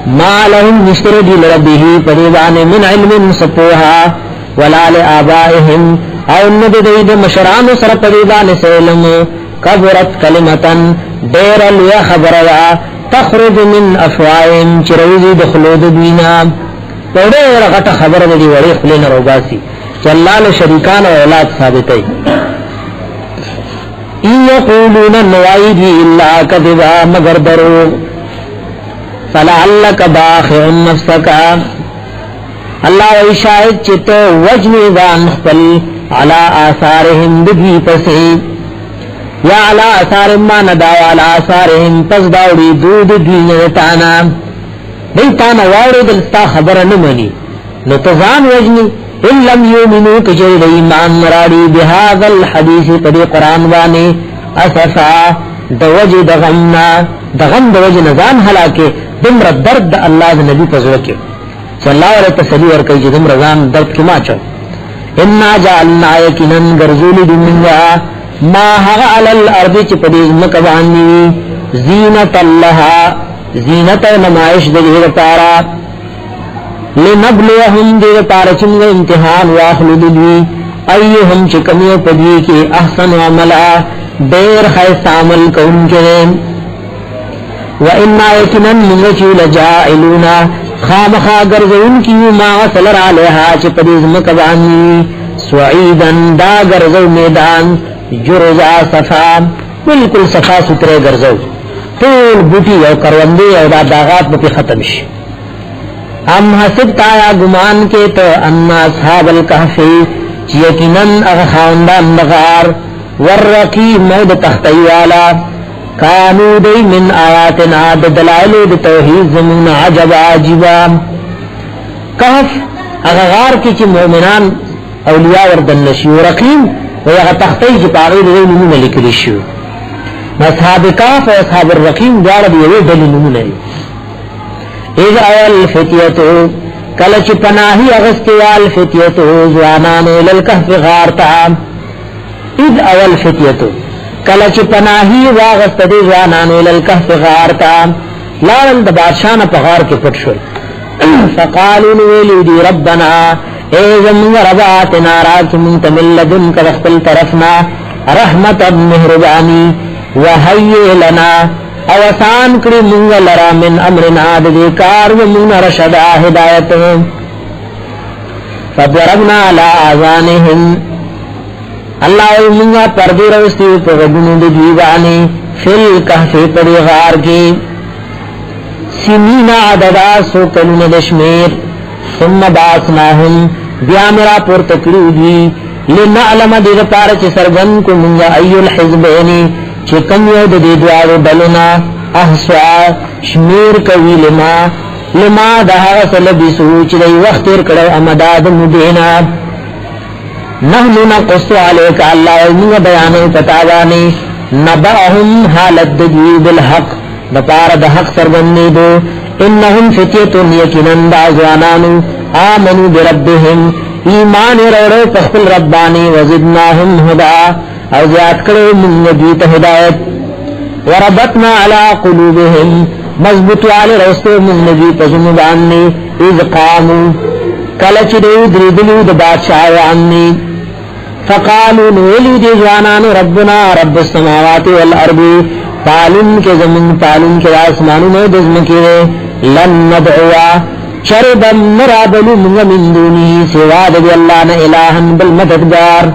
ما لهم نشتر دی لربه پریبان من علم سپوها ولا لآبائهم او ند دید مشران سر پریبان سیلم کبرت کلمتن دیر لیا خبروا تخرج من افوائم چروزی دخلود دینا دیر غٹ خبر دی وری خلین روباسی چلال شریکان و اولاد ثابتی این یقولون نوائدی اللہ کذبا مگر دروغ فلعلک باخع نفسک اللہ و شاہد چتو وجنی دان خپل علا آثارهم بدی پسی یا علا آثار ما نداو علا آثارهم پس داوری دود دینتانا دیتانا واری دلستا خبر نمانی نتزان وجنی ان لم یومنو کجر ایمان مراری بهذا الحدیث قدی قرآن بانی اسفا دوجی دغمنا دغم دوجی نزان حلاکے دمر درد اللہ دا نبی پزوکے چا اللہ والا تسلی ورکی جی دمر زان درد کی ماچو انا جعلنا یکنن گرزولی دی منگا ما حق علی الارض چی پدیز مکبانی زینت اللہ زینت نمائش دیر پارا لنبلوهم دیر پارا چنگ امتحان واخلو دلوی ایہم چکمیو پدی کے احسن عملا دیر خیست عمل کون کریں وَإِنَّا يَكِنًا مُنْغَچُ لَجَائِلُونَ خامخا گرزون کیو ما غسلر علیہا چپدیز مکبانی سوعیدن دا گرزو میدان جرزا صفا بالکل صفا سترے گرزو طول بوٹی او کروندے او دا داغات بپی ختمش ام حسبت آیا گمان کے تو انا اصحاب الکحفی یقیناً اغخاندان مغار والرقیم مود تختی والا کانو دی من آیاتنا دلائل توحید زمون عجب عجبا کہف اغغار کی چی مومنان اولیاء وردن نشیو رقیم ویغا تختی چی پاغیر دی نمون لکلشیو اصحاب کاف و اصحاب الرقیم دوارا دیوی دلی نمون لی اذ اول فتیتو کلچ پناہی اغستوال فتیتو زوانانو للکحف غارتا اذ اول فتیتو کلچ پناہی واغست دی زوانانو للکحف غارتا لارن دا بادشانا پا غار کے پٹ شوئی فقالو نویلی دی ربنا اے زمین رباتنا راک منتمل لدن کا وقتل طرفنا رحمتا مہربانی وحیئ لنا اوسان کری منگ لرا من امرنا دیکار ومن رشدا ہدایت فضربنا علا آذانہم اللہ وی منگا پردی روستی پر گنود دیوانی فل کحفی پڑی غار کی سنین عددا سو کلون دشمیر ثم باسناہم بیامرا پر تکریدی لنعلم دید پارچ سرگن کو منگا ایو الحزبینی چکم یود دی دوارو دلنا احسوا شمیر کوی لما دہا سلبی سوچ دی وقت ارکڑو امداد مدینا نحن نقص عليك اللہ وزنگ بیانے پتاوانی نبعهم حالت دی بالحق دپار دا حق سرگنی دو انہم فتیتن یکنن دازوانانو آمنوا بربهم ایمان روڑو پخل ربانی وزدناهم ہدا او زیاد کرو من نبیت ہدایت وربطنا علی قلوبهم مضبوط علی رسو من نبی پزمدانی اذ قامو کلچ دو دردلو دا بادشاہوانی فقالوا نولی دی جوانانو ربنا رب السماوات والارض پالن کے زمین پالن کے آسمانو میں دزمکی لن ندعوا شربا مرابلو من دونی سواد دی اللہ نا الہن بالمددگار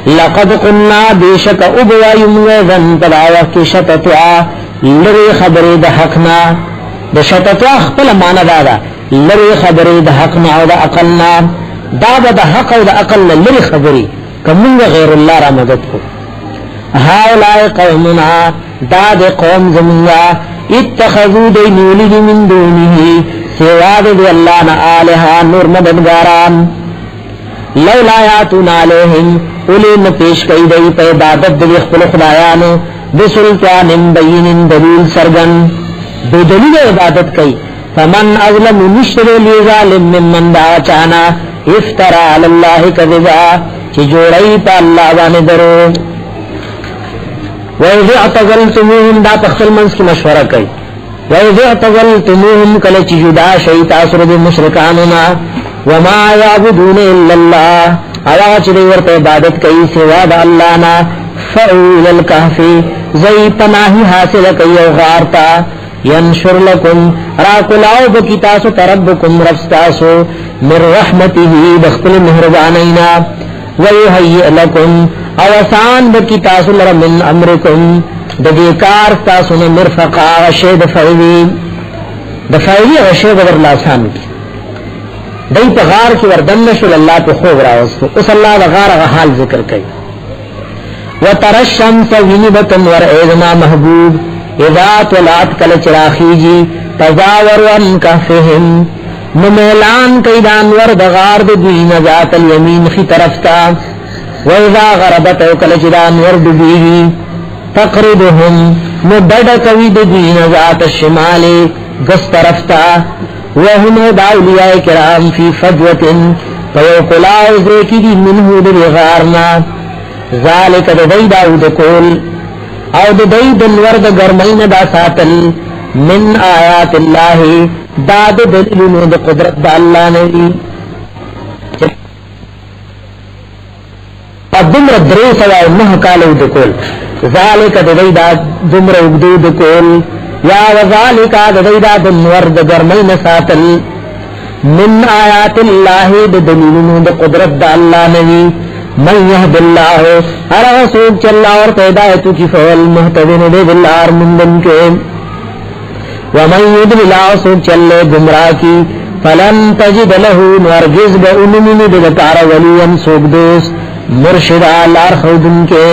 لقد قلنا بیشک ابوائی مویدن پداوہ کی شتتوا لری خبری دا حقنا دا شتتوا اخپل مانا دادا لری خبری دا حقنا او دا اقلنا دا دا حق او دا اقل لری خبری کمونگا غیر اللہ را مدد کو هاولائی قومنا دا دے قوم زمونگا اتخذو دی نولی دی من دونی سواد دی اللہ نا آلہا نور مددگاران لولا یاتون علیہم اولین پیش کئی دی پہ عبادت دی اخبر خدایانو بسلطان بین دلیل سرگن دو دلیل عبادت کئی فمن اظلم نشتر لی ظالم ممن دا چانا افترا علاللہ کذبا چی جوڑائی پا اللہ بانے درو وَإِذِ اعْتَزَلْتُمُوهُمْ دا تخصل منس کی مشورہ کئی وَإِذِ اعْتَزَلْتُمُوهُمْ کلچ جدا شئی تاثر دی مشرکاننا وَمَا يَعْبُدُونَ إِلَّا اللَّهِ آیا چلی ورط عبادت کئی سوا دا اللہ نا فَأُولَ الْكَحْفِ زی پناہی حاصل کئی او غارتا ینشر لکم راکلاو بکی تاسو تربکم رفستاسو من رحمته دخل مہربانینا وَيُحَيِّئْ لَكُمْ اوسان بکی تاسو لر من امرکم ددیکار تاسو مرفقا غشی دفعیوی غشی بدر لاسان کی دی پا غار کی وردن نشل اللہ پا خوب راوستو اس اللہ دا غار غحال ذکر کئی وَتَرَشَّمْسَ وِنِبَتًا وَرْعِذْنَا محبوب اذا طلعت کل چراخیجی تزاور وَن کہفہم نمیلان کئی دانور دغار دوین ذات الیمین خی طرفتا وَإِذَا غَرَبَتَ وَكَلَ جِدَانْ وَرْدُبِهِ تَقْرِبُهُمْ مُبَّدَ كَوِدْ دِينَ ذَاتَ الشِّمَالِ گس طرفتا وَهُمْ دَعُلِيَا كِرَامْ فِي فَجْوَةٍ فَيَوْقُلَا اُزْرِكِ دِي مِنْهُ دِرِغَارْنَا ذَلِكَ دَدَيْ دَاوْدَ كُول او دَدَيْ دَنْوَرْدَ گَرْمَيْنَ دا ساتل من آیات اللہ داد دلیلنو دا قدرت دا اللہ نوی دمر درے سوا نہ کالو دکول ذالک ددیدا دمر اگدو دکول یا وذالک ددیدا دنور دگرمی نساتل من آیات اللہ دلیلنو دا قدرت دا اللہ نوی من یهد اللہ ارغسوک چلا اور پیدایتو کی فول محتدن دے دلار مندن کے ومن یدل اللہ سوک چلے گمراہ کی فلن تجد لہو نورگز با انمین دکار ولیم سوک دوست مرشدہ لار خودن کے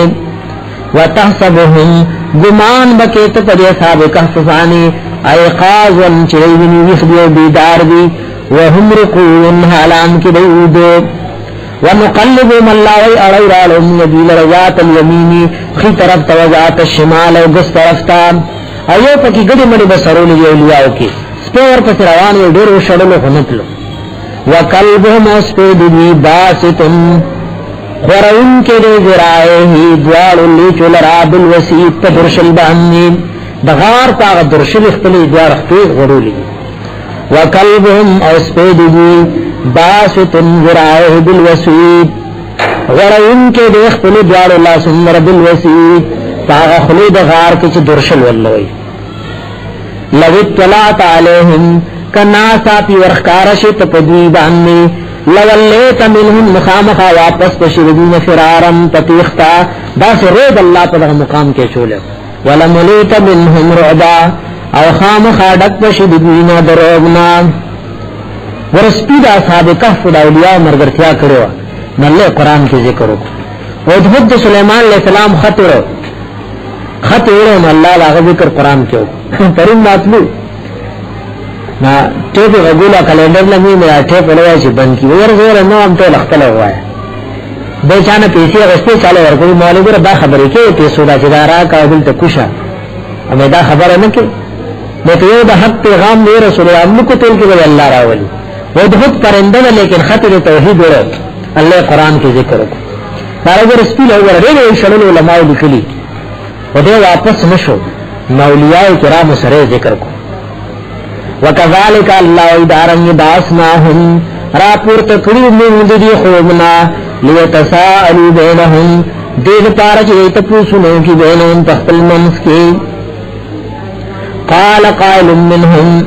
وتحسبهم گمان بکیت پر اصحاب کہف فانی ایقاظا چریونی وخدی و بیدار دی وهم رقون حالان کی دیودو ونقلبهم اللہ وی اڑیرالهم ندیل رضات الیمینی خی طرف توزات الشمال و گس طرفتا ایو پکی گڑی مڑی بسرون دی اولیاؤ کی سپور پس روانی و دیر و شڑلو خنطلو وکلبهم اسپید دی باستن خورون کے دے ذرائے ہی دوار لی چولرا بالوسیط پا درشل بہنی دغار پاغ درشل اختلی دوار اختیق غرولی وکلبهم اسپیدگی باستن ذرائے بالوسیط غرون کے دے اختلی دوار اللہ سنر بالوسیط پاغ خلی دغار کچ درشل واللوی لو اطلعت علیہم کناسا پی ورخکارشت پدوی بہنی لولیت منہم مخامخا واپس پشردین فرارم تتیختا دا سے رید اللہ پدغ مقام کے چولے ولملیت منہم رعبا او خامخا ڈک پشردین دروگنا ورسپید اصحاب کہف دا اولیاء مرگرتیا کرو نلے قرآن کی ذکر ہو ودھد سلیمان علیہ السلام خط اڑو اللہ لاغ ذکر قرآن کے ہو ترین ماتلو نا ٹیپ غولا کیلنڈر لگی میرا ٹیپ لگا سی بند کی اور زور نو ہم تو لختلا ہوا ہے بیچانه پیسې غشته چاله ورکوي مولوی را دا خبرې کې پیسو دا چې دا را کابل ته کوشه امه دا خبره نه کې نو ته د حق پیغام دی رسول الله کو تل کې الله راولي و بہت پرنده لیکن خطر توحید ور الله قران کې ذکر کو داغه رسول الله ورته شلل علماء لیکلي و دې واپس نشو اولیاء کرام سره ذکر کو وکذالک الله ادارن داسناهم را پورته کړي موږ دې خومنا لیتساءلوا بینهم دې لپاره چې تاسو نو کې بینهم تخپل منس کې قال قائل منهم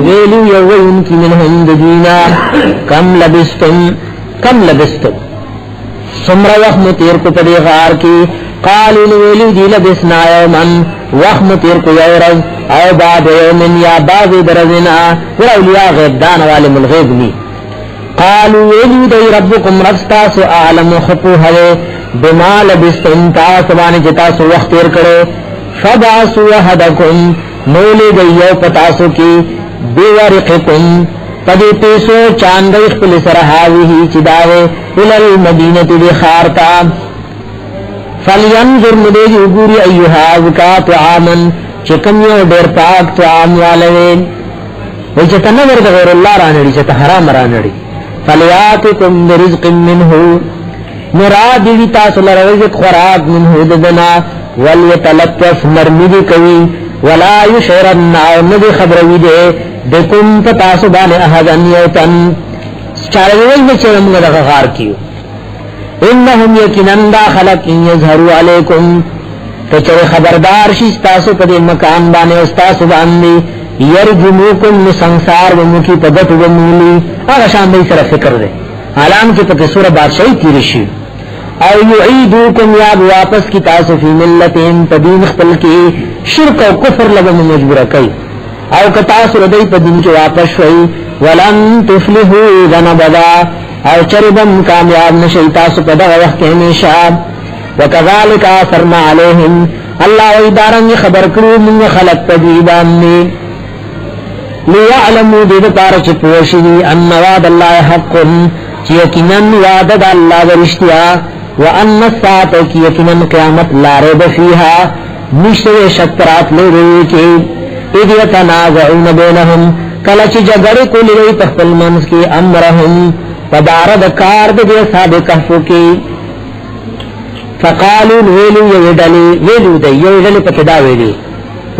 ویلو یوین کی منهم دجینا کم لبستم سمرا وخم تیر کو پدی غار کی قالوا ویلو دی لبسنا یومن وخم تیر کو یورز او بعد یومن یا بعد درزنا اولیاء غیبدان والے ملغیب نی قالوا ویلو دی ربکم رستاس اعلم خطوه بما لبستم تاسبان جتاس وقت تیر کرے فبعثوا احدکم نولی دیو پتاسو کی بیورقکم پدی پیسو چاندی خپل سرحاوی ہی چداوے الالمدینت دی خارتا فلینظر مدیج اگوری ایوها وکا طعامن چکم یو دیر پاک طعام والوین وی چتا نظر دا غیر اللہ رانڑی چتا حرام رانڑی فلیاتکم برزق منہو مرادی تاسو لرزق خوراک منہو ددنا ولیتلطف مرمیدی کوي ولا یشرن ندی خبروی دے دکم پتاسو بان احدن یوتن چاروی میں چرم لگا غار کیو انہم یکنن داخلق ان یظہروا علیکم تو چر خبردار شستاسو پدی مکان بانے استاسو باندی یرجموکم سنسار ومکی پدت ومولی آگا شام بھئی سر فکر دے علام کی پکی سور بادشاہی تیرشی او یعیدوکم یاد واپس کی تاسو فی ملتین پدین خپل کی شرک او کفر لگا مجبورہ کئی او کتاسو ردی پدین کی واپس شوئی ولن تفلحو ذنبدا او چربم کامیاب نشئی تاسو پدا وقت ہمیشہ وکذالک آثرنا علیہم اللہ ویدارنگی خبر کرو من خلق پدیبانی لیعلمو دید پارچ پوشی ان وعد اللہ حق چیکنن وعدد اللہ ورشتیا وان الساعت کی یقیناً قیامت لا ریب فیہا نشتر شکرات لے رہی کی اذ یتنازعون بینہم کلچ جگڑ کو لے تخفل منس کی امرہم فدارد کارد دے صحاب کحفو کی فقالوا ویلو یویڈلی پکدا ویلی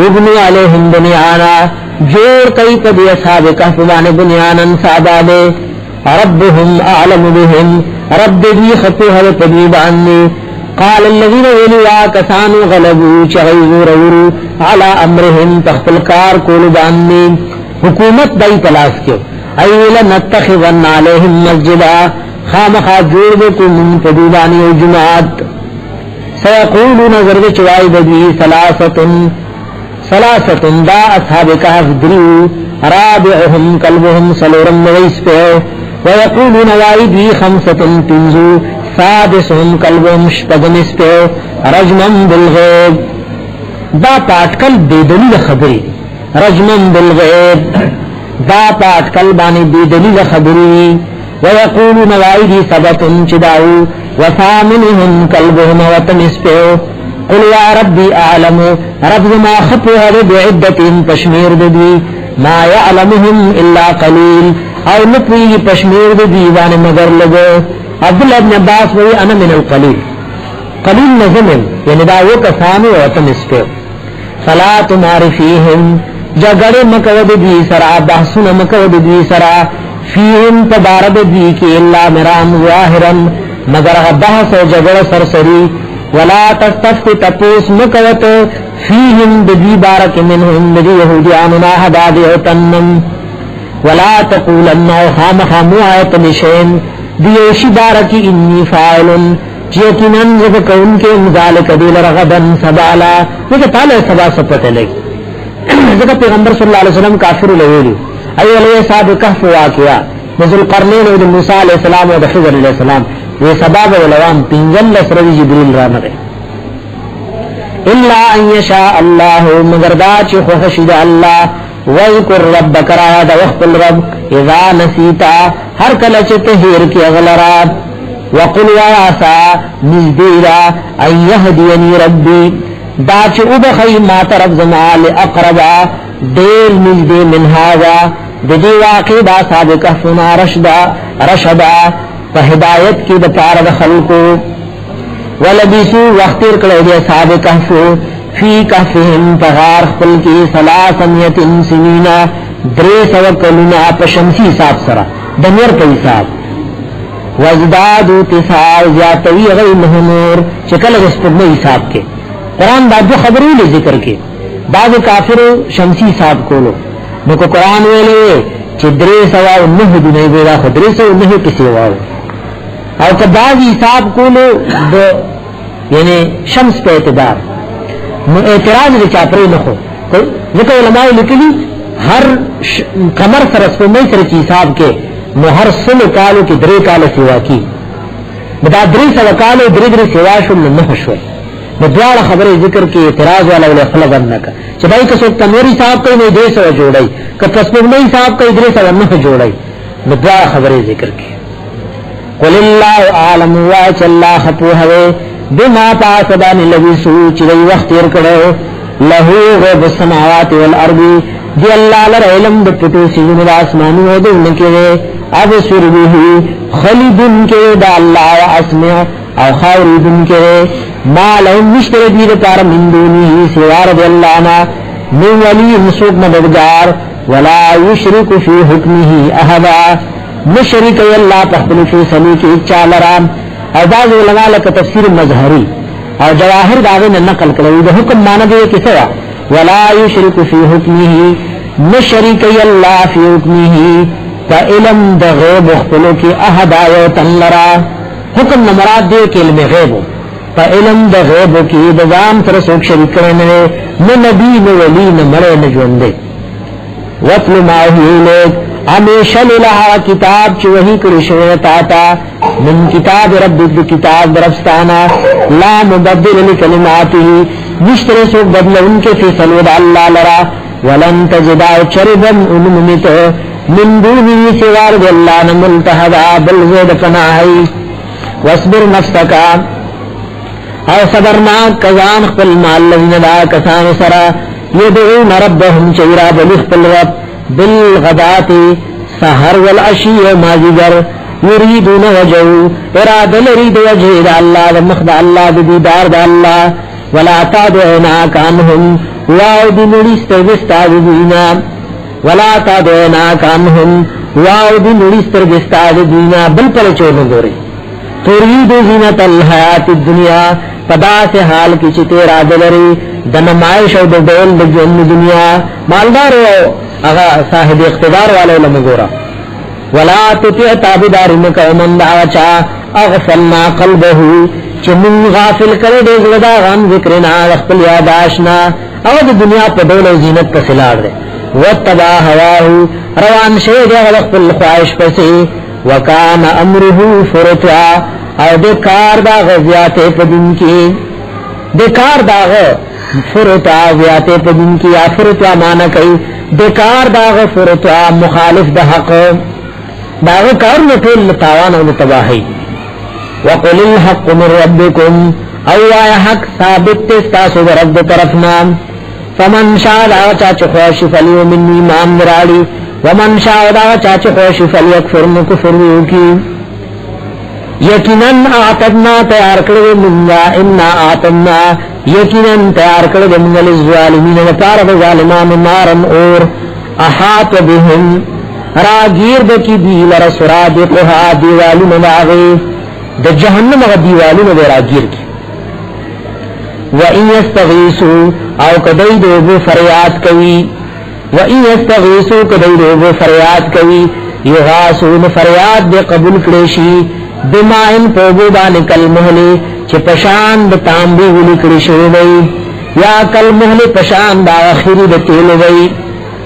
ابنو علیہم بنیانا جوڑ کئی پدی صحاب کحفو بانے بنیانا صحابانے ربهم اعلم بهم رب دی خطوها پدیبانی قال الذين ولوا كسانوا غلبوا چغیزو رورو على امرهم تخفلکار کول بانی حکومت دائی تلاس کیو ایولا نتخذن علیہم مسجدا خامخا جوڑ بکو من پدیبانی و جماعت سیقولون زرد چوائی بدی سلاستن دا اصحاب کہف دریو رابعهم قلبهم سلورم ویس پہ ويقولون وائدي خمسة تنزو سادسهم قلبهم شپدنس پہ رجمن بالغیب دا پاتکل بیدلیل خبری رجمن بالغیب دا پاتکل بانی بیدلیل خبری ويقولون وائدي سبتن چداو وثامنهم قلبهم وطنس پہ قل یا ربی اعلم رب ما خطوها بعدتهم پشمیر دی ما يعلمهم الا قلیل او نپوی پشمیر دی دیوان مگر لگو عبداللہ ابن عباس وی انا من القلیل قلیل نظمن یعنی داو کسانو وطن اسپر فلا تماری فیہم جگڑ مکود دی سرا بحثن مکود دی سرا فیہم تبارد دی کی اللہ مرام ظاہرن مگر بحث و جگڑ سرسری ولا تستفت تپوس مکوت فیہم دی بارک منہم دی یہودیاننا حدادی اوتنم ولا تقولن خام خامو آیت نشین دیوشی بارکی انی فائلن چیکنن زبکون کے مزالک دیل رغبن سبالا لیکن تعالی سبا سپتے لگی ذکر پیغمبر صلی اللہ علیہ وسلم کافر لویلی ایو علیہ صاحب کحف واقعا نزل قرنین و موسیٰ علیہ السلام و خضر علیہ السلام یہ سباب ولوام پنجل لسرد جبریل رانگے الا ان یشاء اللہ مگر دا چی خوشید اللہ وذکر ربک را دا وقت الرب اذا نسیتا ہر کلچ تہیر کی اغلرات وقل وعسى نزدیرا ان یهدینی ربی دا چه ابخی ما طرف زما لأقربا دیر نزدی من هذا دی واقع دا صحاب کهفنا رشدا پا ہدایت کی دا پارد خلقو ولبیسو وقتیر کلو دی صحاب کهفو فی کهفهم پغار خپل کی سلاسمیت سنینا دریس وکلنا پا شمسی حساب سرا دنیر پا حساب وزدادو تسار زیادتوی غی مہنور چکل رسپگم حساب کے قرآن دا دو خبروں لے ذکر کے بعض کافر شمسی حساب کولو نکو قرآن ویلے چی دریس و نہ دنی بیدا خود دریس و نہ کسی واو او که بعض حساب کولو یعنی شمس پہ اعتبار نو اعتراض لے چاپرے نخو ذکر علماء لکلی ہر قمر سرسپگم سر چی حساب کے نو ہر سل کالو کی درے کال سوا کی دا درے سوا کالو درے سوا شل نہ شوئے نو دوار خبر ذکر کی اعتراض والا ولی خلق انکا چھ بھائی کسو تنوری صاحب کئی نو درے سوا جوڑائی کہ پسپگمئی صاحب کئی درے سوا نہ جوڑائی نو دوار خبر ذکر کی قل اللہ عالم واچ اللہ خطو ہوئے بما پاسدان لبیسو چلی وقت ارکڑو لہو غیب السماوات والارضی دی اللہ لر علم دپٹو سیزن دا اسمانو ودن کے اب سربیہی خلیدن کے دا اللہ و اسمع او خاوریدن کے ما لهم مشتر دید پار من دونی سوار دی اللہ نا من ولی مسوق مددگار ولا یشرک فی حکمه احدا مشرک اللہ تخبل فی سمی کی اچا لرام او بعض علماء لکا تفسیر مظہری او جواہر داغین نقل کرو دا حکم مانا دے کسوا ولا یشرک فی حکمه مشرک اللہ فی حکمه فا علم دا غیب اختلو کی احدا یوتن لرا حکم نمراد دے کہ علم غیبو فا علم دا غیبو کی دا زام ترسوک شریک کرنے نو نبی نو ولی نو مرے نجوندے وطل ماہی لوگ ہمیشہ للہا کتاب چو وحی کرشوے تاتا من کتاب رب کتاب درفستانا لا مبدل لکلماتی نشتر سوک بدل ان کے فیصلو دا اللہ لرا ولن تجدا چربن انمت من دونی سوار دا اللہ نملتہدا بلزید پناہی واصبر نفسکا او صبرناک کزان خپل مال لذین دا کسان سرا یدعون ربهم چیرا بلخ پل رب بالغدات سحر والعشی مازگر یریدون وجهو اراد لرید وجه دا اللہ دا مخد اللہ دا دیدار دا اللہ ولا تعدعناک عنهم واو دی نوریستر بستاد دینا ولا تعدعناک عنهم واو دی نوریستر بستاد دینا بل پر چونو دوری ترید زینت الحیات الدنیا پدا سے حال کی چتے راد لری دنمائش او دول دجن دنیا مالدار اغا صاحب اقتدار والے لمگورا ولا تطیع تابدار مکا من دعوچا اغفلنا قلبه چمن غافل کرے دے زلدا غان ذکرنا وقتل یاداشنا او دنیا پا دول زینت پسلار دے واتبا ہواہو روان شید اغلق الخواہش پسی وکان امره فرطا او دے کار دا غزیاتے پدن کی دے کار دا فرطا زیاتے پدن کی یا فرطا مانا کئی دے کار دا فرطا مخالف دا حق دا کار نطول لطاوان و لطباہی وقل الحق من ربکم او آیا حق ثابت تستاسو دا رب طرفنا فمن شاء دا چاچ خوش فلیومن ایمان مرالی ومن شاء دا چاچ خوش فلیکفر مکفر کی یقیناً آتدنا تیار کرده منگا انا آتدنا یقیناً تیار کرده منگا للظالمین وطارد ظالمان نارن اور احاط بهم راگیر دکی دیل رسراد قها دیوالون داغی دا جہنم اغا دیوالون دا راگیر کی وَإِن يَسْتَغِيثُوا او کدی دوبو فریاد کوي وَإِن يَسْتَغِيثُوا کدی دوبو فریاد کوي یغاسون فریاد دے قبول کړي بمائن پوبو باندې کل مهله چې پشان د تانبي ولي کړی شوی وي یا کل مهله پشان دا اخیری د تیل وي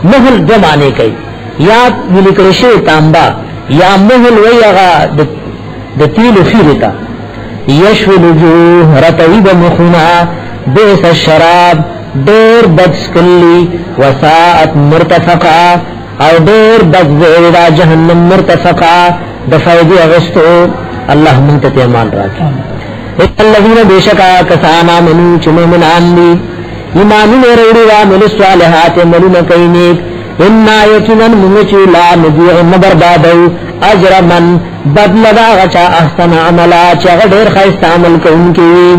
مهل زمانه کوي یا ولي کړی شوی تانبا یا مهل وي هغه د تیل خیرتا یشو الوجوه رتوی بمخنا بیس الشراب دیر بدسکلی وساعت مرتفقا او دیر بدزیرا جہنم مرتفقا دفعیدی اغسطو الله من ته ایمان راکړي الذين بشکا کسانا منو چمو من عندي ایمان وروړي وا مل صالحات ملون کینیک ان یقینا منچ لا نذيع بربادو اجر من بدل دا غچا احسن عملا چا ډیر خیست عمل کوونکی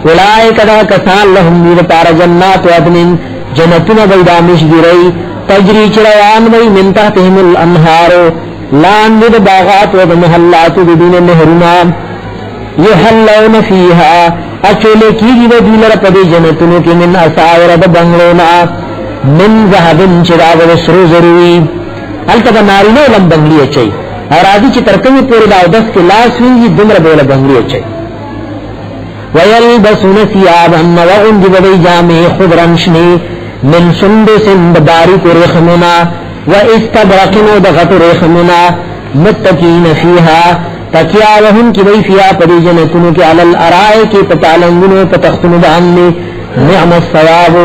اولئک دا کسان لهم دیر پار جنات عدن جنتنا بیدامش گری تجری چروان وی من تحتهم الانهار لاندد باغات و محلات بدون نهرنا یحلون فیها اچولے کی گی ودیلر پدی جنتنو کی من اساور دا بنگلونا من ذهبن چراغ و سرو ضروری حلتا دا نارینو لم بنگلی اچائی اور آدھی چی ترکمی پوری دا دس کے لاس ہوئی دمر بولا بنگلی اچائی وَيَلْبَسُونَ ثِيَابًا وَغُنْدِ بَدَيْ جَامِعِ خُضْرًا شْنِي مِنْ سُنْدُسٍ بَدَارِكُ رِخْمُنَا وَإِسْتَبْرَقٍ وَدَغَتُ رِخْمُنَا مُتَّكِينَ فِيهَا تَكِيَا وَهُمْ كِبَيْ فِيهَا پَدِجَنَتُنُ كِ عَلَى الْأَرَائِكِ پَتَعْلَنْگُنُ پَتَخْتُنُ بَعَنِّ نِعْمَ الثَّوَابُ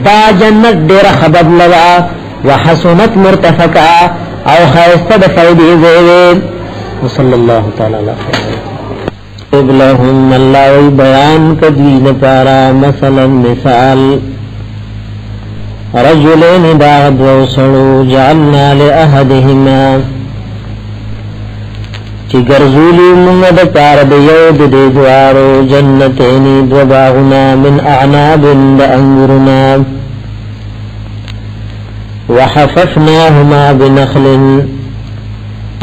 دا جنت دیر خبب لوا وحسنت مرتفقا او خیستد فیدی زیوید وصلی اللہ تعالی علیہ وسلم لهم اللہ وی بیان کدوین پارا مثلا مثال رجلین داغد وصلو جعلنا لأحدهما چی گرزولی منگد پارد یود دی دوارو جنتینی دو باغنا من اعناب دا انگرنا وحففناهما بنخل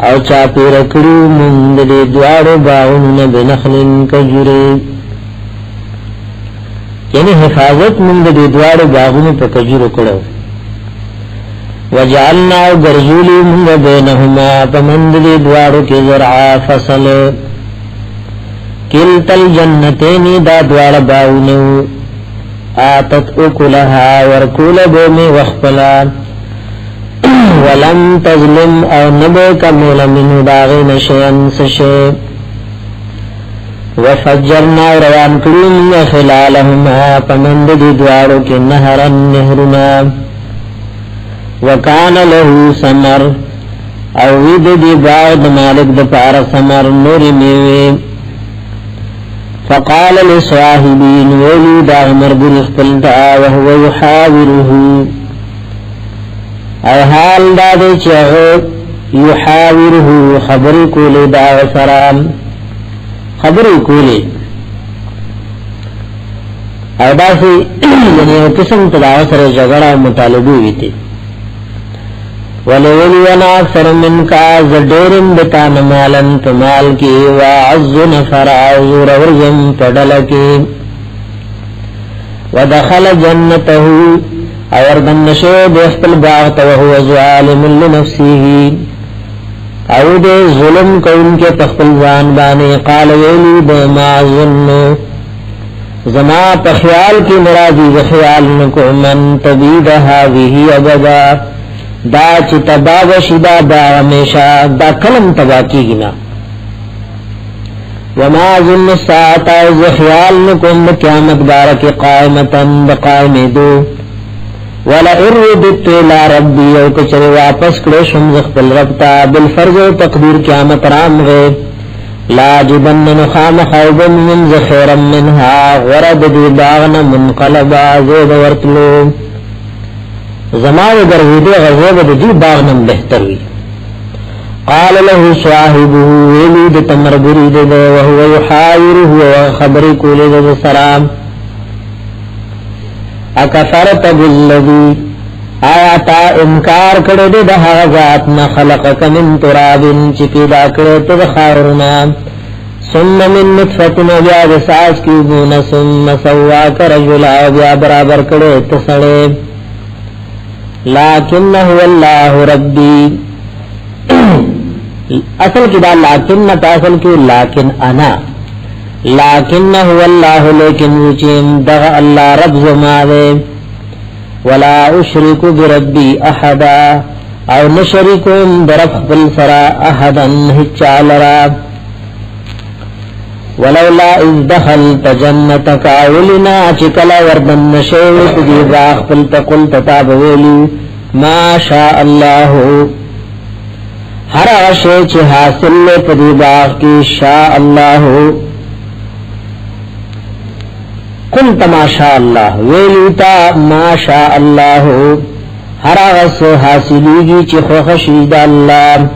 او چاپی رکڑو مند دی دوارو باغنا بنخل کجری یعنی حفاظت مند دی دوارو باغنا پا کجرو کڑو وجعلنا غرزولی من بینهما پمند دی دوارو کی زرعا فصل کلتا الجنتین دا دوار باونو آتت اکلها ورکول بومی وخپلا ولم تظلم او نبو کمول منو باغین شیئن سشی وفجرنا روان کرون خلالهما پمند دی دوارو کی نهرن نهرنا وکان له ثمر او وید دی باغ مالک د پار ثمر نور میوه فقال لصاحبین ولي دا مربر خپلتا وهو يحاوره او حال دا دی چه يحاوره خبر کولی دا سرام خبر کولی او دا سی یعنی قسم تدا سر جگڑا مطالبی ویتی ولولونا اکثر منکا زدورن بتان مالن تمال کی وعز نفر عزور ورزم پڑلکی ودخل جنته اوردن نشو بیخپل باغت وهو ظالم لنفسه او دے ظلم کون کے تخپل زان بانے قال ویلی بما ظنو زما پخیال کی مرادی وخیال نکو من تبید هذه ابدا دا چی تبا وشدا دا ہمیشہ دا کلم تبا کی گنا وما ظن الساعت از خیال نکم قیامت بارک قائمتا بقائم دو ولا اردت الى ربی او کچر واپس کرو شمزخ پل ربتا بالفرض و تقدیر قیامت رام غی لا جبن نخام خوبا من زخیرا منها غرد دی باغنا منقلبا زید ورطلو زمان گرویدے غزوب دی باغنم بہتر وی قال له صاحبه ولید تمر برید دے وهو يحاوره وخبری کولی دے سلام اکفرت بالذی آیاتا انکار کردے دہا ذاتنا خلقک من ترابن چی پیدا کردے دخارنا ثم من نطفتنا بیاد ساس کیوبون ثم سواک رجلا بیا برابر کردے تسڑے لیکن هو اللہ ربی اصل کی دا لیکن تاصل کی لیکن انا لیکن هو اللہ لیکن وچیم دغ اللہ رب زماوے ولا اشرک بربی احدا او نشرکم برب بالسرا احدا ہچالرا ولولا اذ دخلت جنتك ولنا چکلا وردن نشوت دی باغ پل تقل تتابولی ما شاء الله هر شی چې حاصل له په باغ کې شاء الله قلت ما شاء الله ویلتا ما شاء الله هر غس حاصلېږي چې خو خشید الله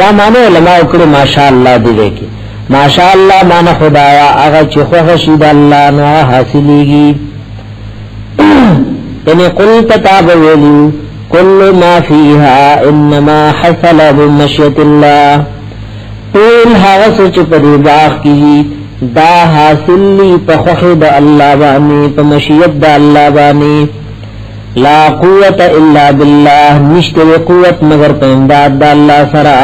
یا معنی علماء کړه ما شاء الله دی لیکي ما شاء الله معنی خدایا هغه چې خو خشید الله نو حاصلېږي ان قلت تاب ویلو كل ما فيها انما حصل بمشيئة الله طول هغه چې په دې باغ کې دا حاصل لی په خوخه د الله باندې په مشیت د الله باندې لا قوت الا بالله نشته قوت مگر په امداد د الله سره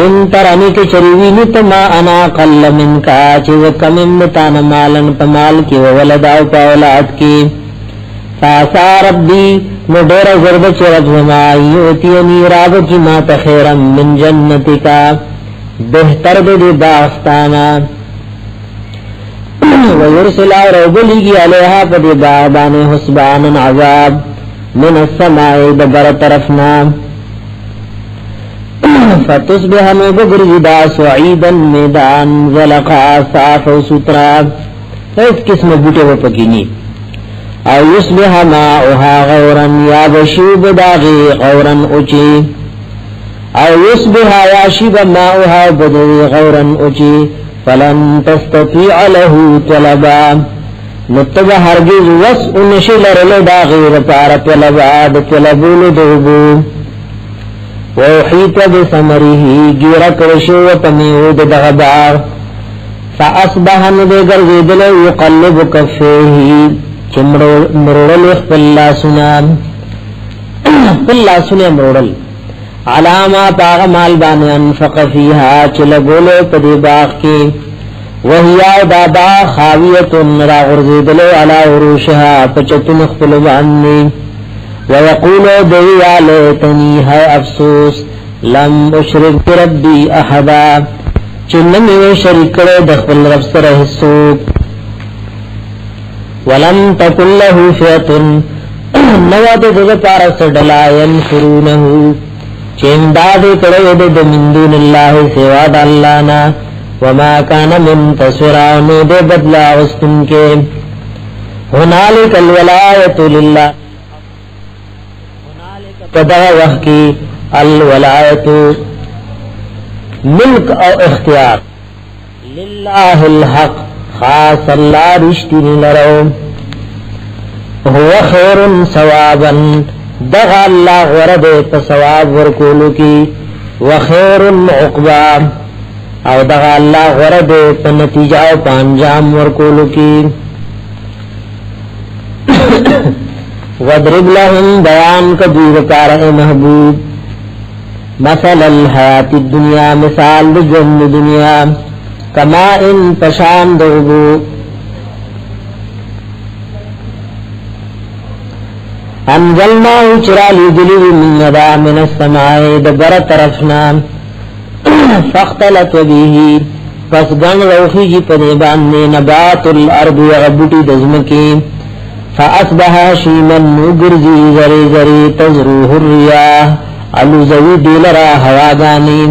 ان ترانی کې چریوی نت ما انا قل منکا چې کم متان مالن په مال کې ولد او په اولاد کې فاسا ربي نو ډېر زرد چې رجما یوتینی راغ کی ما ته خیرم من جنتکا بہتر دے باستانا ویرسل ربلیگی علیہا پدی باغبان حسبان عذاب من السماء دبر طرفنا فتصبح مبگرزدا سعیدا میدان زلقا صاف و سترا اس قسم بوٹے و پکینی او یصبح ماؤها غورا یا بشیب داغی غورا اچی او یصبح یاشب ماؤها بدوی غورا اچی فلن تستطیع له طلبا نتبع هرگز وسع نشل رلدا غیر پار طلبا دطلبون دوبو وحیط بسمره گیرک رشو پمیود دغبار فاصبحن دگر زیدل یقلب کفیه چمرورل اخفاللہ سنام مرورل علاما پاغ مال بانی انفق فیها چلگولو پدی باغ کی وحیا دابا خاویتن را غرزیدلو علا عروشها پچتن اخفل بانی ویقولو دویا لیتنی ہے افسوس لم اشرک ربی احدا چنمی شرکڑو دخل رب سر حسوک ولم تکن له فیتن نوات دد پارس ڈلا ینفرونہو چیمداد کڑو دد من دون اللہ سواد اللہنا وما کان منتصرانو دے بدلا وستن کے ہنالک الولایت للہ قدع وحکی الولایت ملک او اختیار للہ الحق خاص اللہ رشتنی لرو هو خیر ثوابا دغا اللہ غرد ثواب ورکولو کی وخیر عقبا او دغا اللہ غرد نتیجہ و پانجام ورکولو کی وَضْرِبْ لَهُمْ بیان کبیر کارہ محبوب مثل الحیات الدنیا مثال جن دنیا کما ان پشان دوبو انزلنا چرالی دلی من یدا من السماء دبر طرفنا فاختلط بیہی پس گن روخی جی پدیبان نبات الارض وغبوٹی دزمکی فاصبح شیمن نگرزی زری زری تزروح الریاح علو زوی دیلرا هواگانی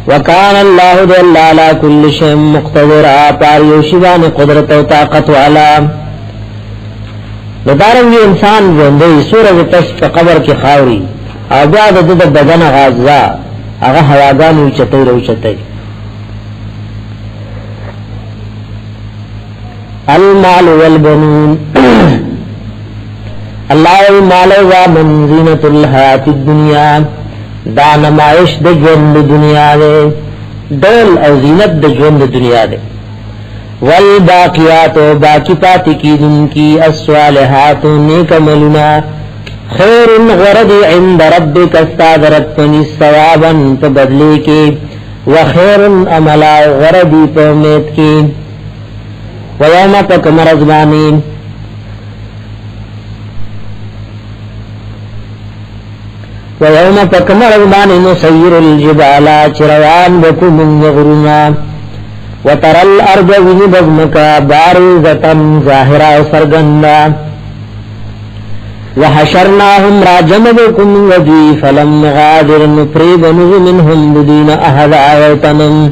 وکان اللہ جل علا کل شیم مقتدرہ پاریوشیوان قدرت و طاقت والا ندارنگی انسان زندگی سورج تش پا قبر کی خاوری او بیاد دد بدن غازا اغا هواگانی وچتی روچتی المال والبنون اللہ المال و من زینت الحیات الدنیا دا نمائش د ژوند دنیا دے دول او زینت د ژوند دنیا دے والباقیات باقی پاتی کی دن کی الصالحات نیک عملنا خیر غرد عند ربک استاد ربنی ثوابا تبدلی کی وخیر عملا غردی پرمیت کی ویوم پک مرزبانی وَيَوْمَ تَكْمَرَ الْمَانِ نُسَيِّرُ الْجِبَالَ چِرَوَان بَكُ مِنْ غُرُنَا وَتَرَى الْأَرْضَ وِنِبَزْمَكَ بَارِزَةً ظَاهِرَةً سَرْغَنَّا وحشرناهم راجمدكم ودي فلم نغادر نفريد منهم بدين أحد آيتنا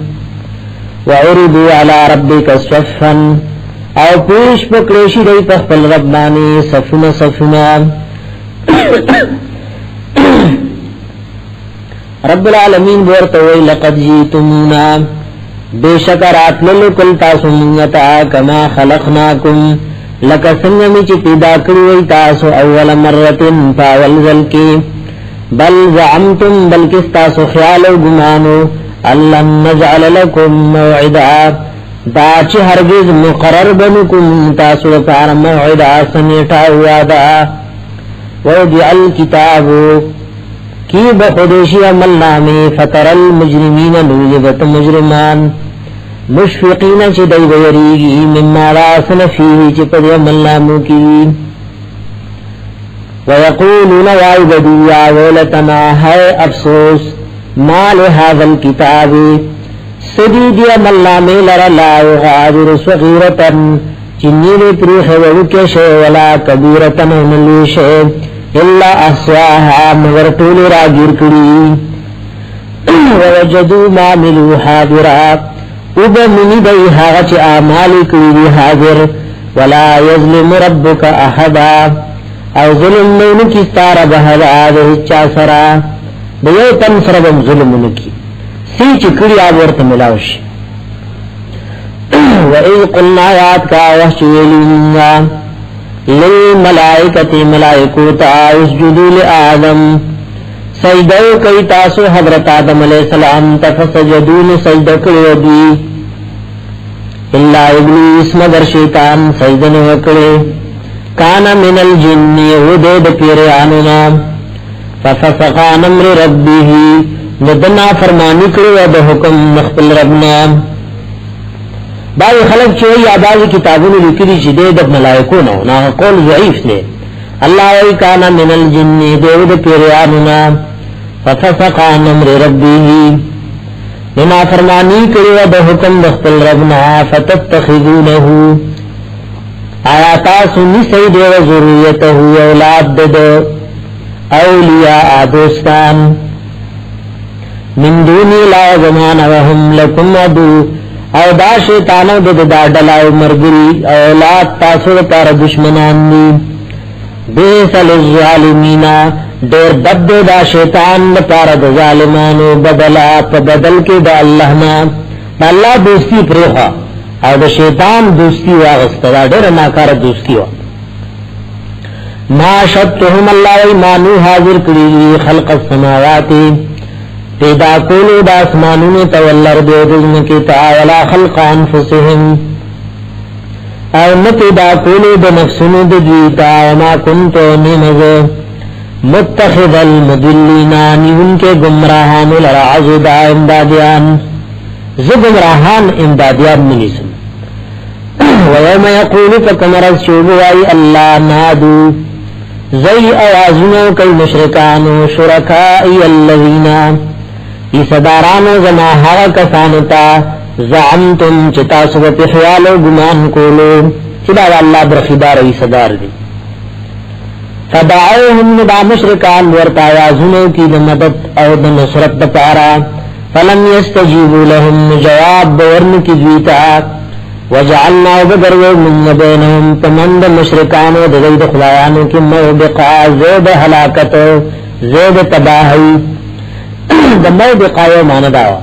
وعرضوا على ربك صفا او پیش پکریشی دی پخپل ربانی صفنا صفنا رب العالمین بورتوی لقد جیتمونا بیشکرات للکل تاسو منگتا کما خلقناکم لکا سنگمی چی پیدا کروی تاسو اول مرتن پاول ذلکی بل زعمتم بلکستاسو خیال و گمانو اللہم نجعل لکم موعدا دا چی ہرگز مقرر بنکم تاسو پار موعدا سمیٹا ہوا دا ووضع الكتاب کی بخودشی عمل نامی فتر المجرمین نوجبت مجرمان مشفقین چی دی بیریگی مما راسن فیه چی پد عمل نامو کی ویقولون وائبدو یا ویلتنا ہے افسوس ما لهذا الكتاب سدید عمل نامی لرا لا یغادر صغیرتا چنین پریخ ووکش ولا کبیرتا نملیش الا احصاها مگر طول راگیر کری ووجدوا ما ملو حاضرا وبمنی دی حاغچ آمالی کری حاضر ولا یظلم ربک احدا او ظلم نونکی ستار بہدا دہچا سرا دیو تن سربم ظلم نکی سی چکری آورت ملاوش وَإِذْ قُلْنَا یاد کا وحشویلنگا للملائکت ملائکوتا اسجدوا لآدم سجدو کئی تاسو حضرت آدم علیہ السلام تفسجدون سجدو کرو دی اللہ ابلیس مگر شیطان سجدن وکڑے کانا من الجن یهود پیرانونا ففسقان امر ربه ندنا فرمانی کرو دا حکم مخبل ربنا بعض خلق چوئی یا بعض کتابوں نے لکھی چی دے دب ملائکو نو نا قول ضعیف نے اللہ وی کانا من الجن دیود پیریاننا ففسقان امر ربی ننا فرمانی کرو دا حکم مخبل ربنا فتتخذونہو آیاتا سنی سید و ذریتہو اولاد دد اولیاء دوستان من دونی لا زمان وهم لکم عدو او دا شیطانو دا دا ڈلاو مرگری اولاد تاسو پار دشمنان دی بیسل الظالمین دیر بد دا شیطان پار دا ظالمانو بدلا پا بدل کے دا اللہ نا دا اللہ دوستی پروخا او دا شیطان دوستی واغستا دا دیر ناکار دوستی وا ما شدتهم اللہ ویمانو حاضر کری خلق السماواتی پیدا کولو دا اسمانون تولر دیدن کتا ولا خلق انفسهم او نتیدا کولو دا نفسون دیتا وما کنتو نمز متخذ المدلینانی ان کے گمراہان لرعز دا امدادیان زو گمراہان امدادیان منیسن ویوم یقول فکمرز شوبوائی اللہ نادو زی اوازنو کل مشرکانو شرکائی اللذین ای صدارانو زما حقا کسانتا زعمتم چتا سبت خیالو گمان کولو چلا اللہ برخیدار ای صدار دی فدعوهم دا مشرکان ورطا وازنو کی دا مدد او دا نصرت دا پارا فلم یستجیبو لهم جواب بورن کی دویتا وجعلنا وبدرو من بینهم تمند مشرکانو دا زید خلایانو کی موبقا زید حلاکت زید تباہی دا موبقا یو مانا داوا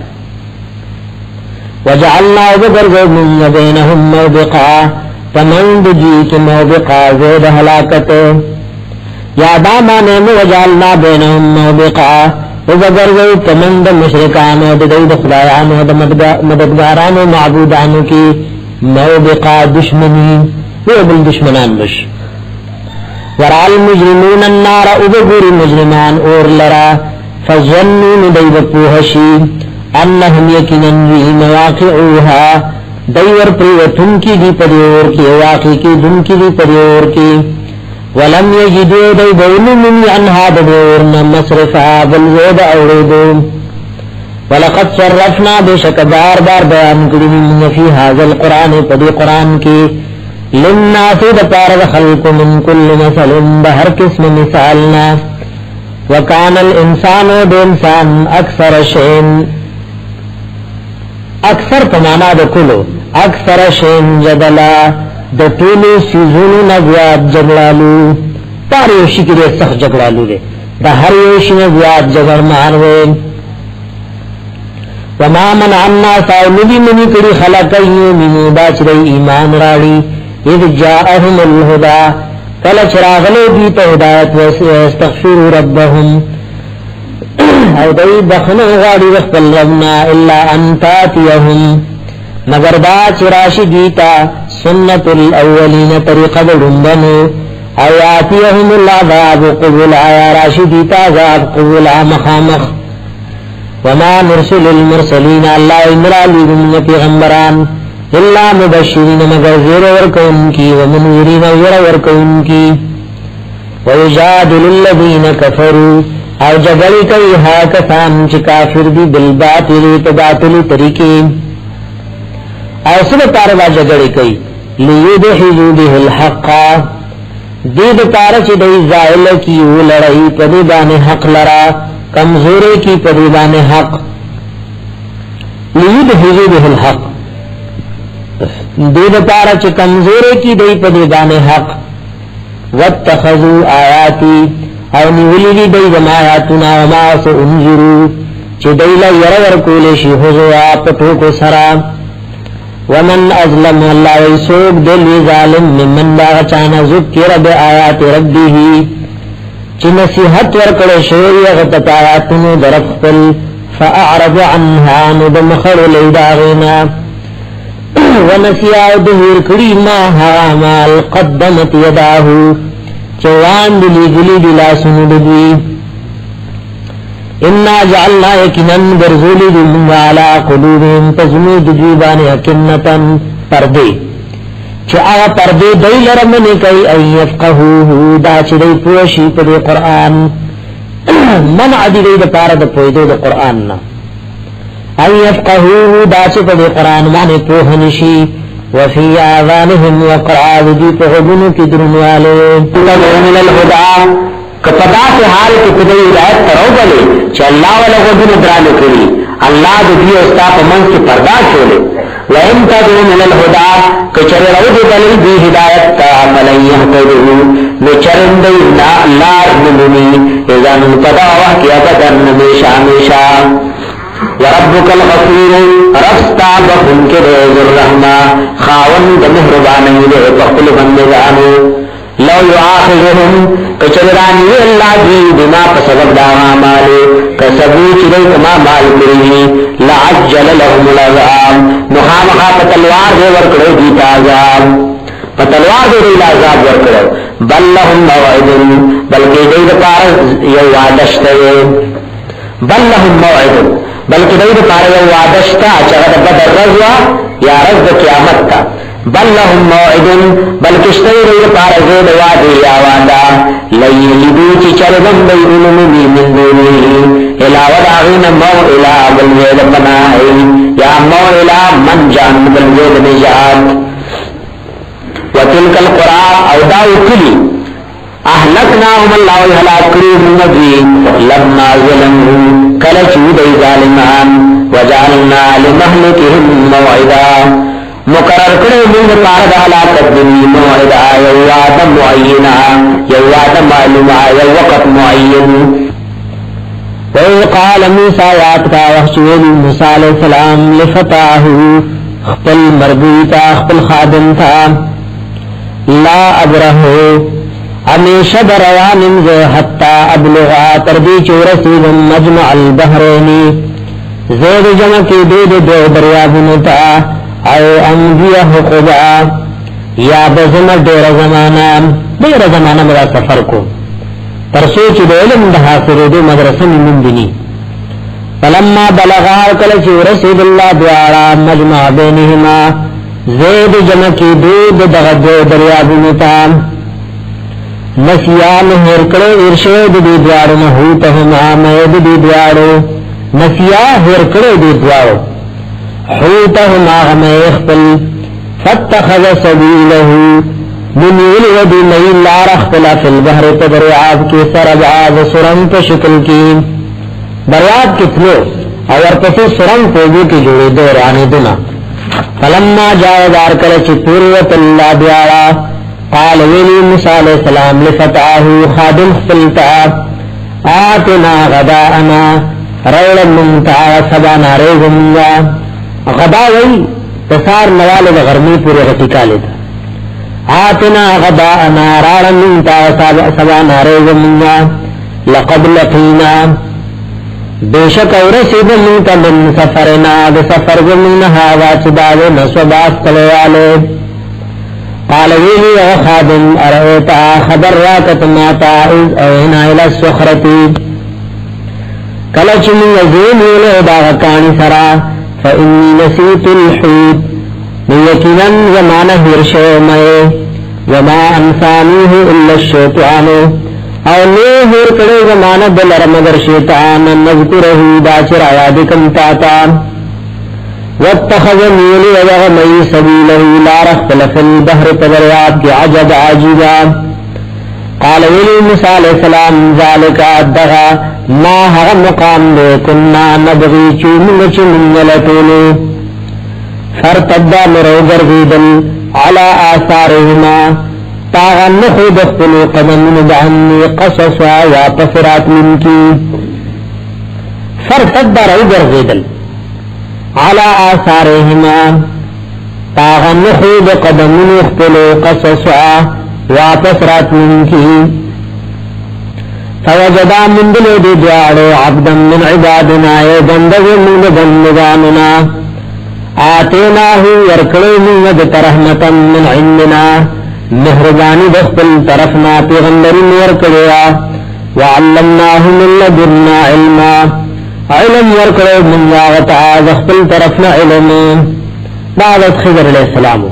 وجعلنا وبدرو من بینهم موبقا تمند جی کی موبقا زید حلاکت یا دا مانے میں وجعلنا بینهم موبقا وبدرو تمند مشرکانو دا زید خلایانو دا مددگارانو معبودانو کی موبقا دشمنی ویبل دشمنان بش ورعال مجرمون النار ابگر مجرمان اور لرا فظنون دیو پوہشی انہم یکنن وی مواقعوها دیور پریوتن کی دی پریور کی واقع کی دن کی دی پریور کی ولم یجدو دیو بولن عنها دیورن مصرفا بلزود اوریدو ولقد صرفنا بشک بار بار بیان کریم فی هذا القرآن پدی قرآن کی للناس دپار خلق من كل مثل بهر قسم مثالنا وكان الانسان بانسان اکثر شین اکثر پمانا د کلو اکثر شین جدلا د ټولو سيزونو نزياد جګړالو پاره یو شي کې سخت جګړالو دي د هر یو شي نزياد جګړمان وي وما من عنا ساولدي مني کړي خلق یمنو باچ دی ایمان راړي اذ جاءهم الهدى کله چراغلو دی ته هدایت واستغفروا ربهم او دای بخنه غاړي خپل ربنا الا ان تاتيهم مگر دا چراشی دیتا سنت الاولین طریقہ دنبنو آیاتیهم العذاب قبول آیا راشی دیتا عذاب قبول مخامخ وما نرسل المرسلین اللہ امرالی من پیغمبران الا مبشرین مگر زیر ورکون کی ومنورین ور ورکون کی ویجادل الذین کفروا او جگلی کئی ها کسان چی کافر دی بالباطل تباطل طریقی او سب پارا جگڑی کئی لیدحجو به الحق دید پارا چی دی زائل کی او لڑائی پدیبان حق لرا کمزوری کی پدیبان حق لیدحجو به الحق دید پارا چی کمزوری کی دی پدیبان حق واتخذو آیاتی او نیولی دی دی دمایاتنا وما سو انجرو چی دیلا یرور کولشی حضوا پتو کو سرام ومن ازلم والله يسوق دل ظالم ممن باغ چانا ذکر بآیات ربه چی نصیحت ورکڑ شوری غطت آیاتنو درفقل فاعرض عنها ندمخر لیداغینا ونسیاو دهور کری ماها مال قدمت یداهو چوان دلی گلی دلا سنددوی انا جعلنا یکنن برزولی دلن علا قلوبهم تزمود دیبان یکنتن پردے چه آغا پردے دی لرمنی کئی این یفقهوه دا چه دی پوشی پا دی قرآن منع دی دی دا پارا دا پویدو دا قرآن نا این یفقهوه دا چه پا دی قرآن معنی پوہنشی وفی آذانهم وقرآن دی پوہدنو کی درنوالے من الہدعا کپدا سے حال کی کدی ہدایت کرو بلے چ اللہ والا غدن درانو کری اللہ دی استا پمن کی پردہ چھولے وان تدعو من الهدى کچر رود بل دی ہدایت تا ملیہ کرو نچرند لا اللہ نمنی اذا من پدا واقعہ بدن ہمیشہ ہمیشہ وربک الغفور رستا بخن کے ذو الرحمہ خاون مہربانی دے پخل بندگانو لو یعاخذهم کچرانی اللہ دی بما پسبب داما مالے کسبو چرے کما مال کری لعجل لهم العذاب نخامخا پتلوار دے ورکڑو دیتا عذاب پتلوار دے دیل عذاب ورکڑو بل لهم موعد بلکہ دید پار یو وعدشتا بل لهم موعد بلکہ دید پار یو وعدشتا چغد بدر رضوا یا رضد قیامت تا بل لهم موعد بلکہ اشتری دید پار زید وعدی یا وعدا لیلدو چی چردن بیرون من دونی علاوہ آغین موعلا بلوید بنائی یا موعلا من جان بلوید نجات وتلک القرآن او داو کلی احلقناهم اللہ حلاکریهم نبی لما ظلموا کلچود ظالمان وجعلنا لمحلکهم موعدا مقرر کرے من پارد حلاکت دنی موعدا یواد معینا یواد معلومہ یوقت معین وقال موسیٰ یاتکا وحشویل موسیٰ علیہ السلام لفتاہو خپل مربوطا خپل خادم تھا لا ابرہو امیشہ بروانم زو حتی ابلغا تردی چورسید مجمع البحرینی زید جمع کی دید دو دریابنتا او انبیہ خدا یا بزمر دیر زمانہ مرا سفر کو ترسوچ دو علم دہا سرودو مدرسن من دنی فلما بلغا کلچ رسید اللہ دوارا مجمع بینہما زید جمع کی دود دغدو دریابنتا نسیان ہرکڑو ارشید دی دوارو محوتہما مید دی دوارو نسیان ہرکڑو دی دوارو حوتہما غمی اخپل فاتخذ سبيله من ولد من لا رخلا في البحر تدریاب کی سربعاد سرنگ په شکل کی دریاب کی تلو اور پسی سرنگ پوگو کی جوڑی دورانی دنا فلما جاودار کل چپوروت اللہ بیارا قال ویلی موسیٰ علیہ السلام لفتاہو خادم خفلتا آتنا غداءنا رولا منتا سبانا ریزمگا غدا وی تسار نوالد غرمی پوری غٹکا لیتا آتنا غداءنا رولا منتا سبانا ریزمگا لقد لقینا بیشک ورسید منتا من سفرنا بسفر زمینها واچداد نسوباس کلوالے قال ویلی او خادم ارئیتا خبر راکت ماتا از اوینا الى السخرتی کلچ من یزین ویلو باغکانی سرا فإنی نسیت الحوت لیکنن زمان ہرشو مئے وما انسانیه الا الشیطانو او نیهور کڑے زمان دلر مگر شیطان نذکرہو باچر آیادکم تاتا واتخذ میلی وغمی سبیلہو لارخ فلف البحر تدریاب کی عجب عجیبا قال ویلی موسیٰ علیہ السلام ذالکا ادغا ما حغ مقام دے کننا نبغی چومنگ چمنگلتولو فرتدہ مروگر غیدن علا آثارهما تاغن خود اختلو قدمن دعنی قصصا واپسرات من کی فرتدہ روگر غیدن علا آثارهما تاغن خود قدمن اختلو قصصا واپسرات من کی فوجدا من دلو دی دوارو عبدا من عبادنا بندگ من بندگاننا آتیناہو ورکڑو من رحمتا من عندنا مہربانی دخل طرفنا پیغمبری ورکڑیا وعلمناہ من لدنا علما علم ورکڑو من واغتا دخل طرفنا علم بعد خضر علیہ السلام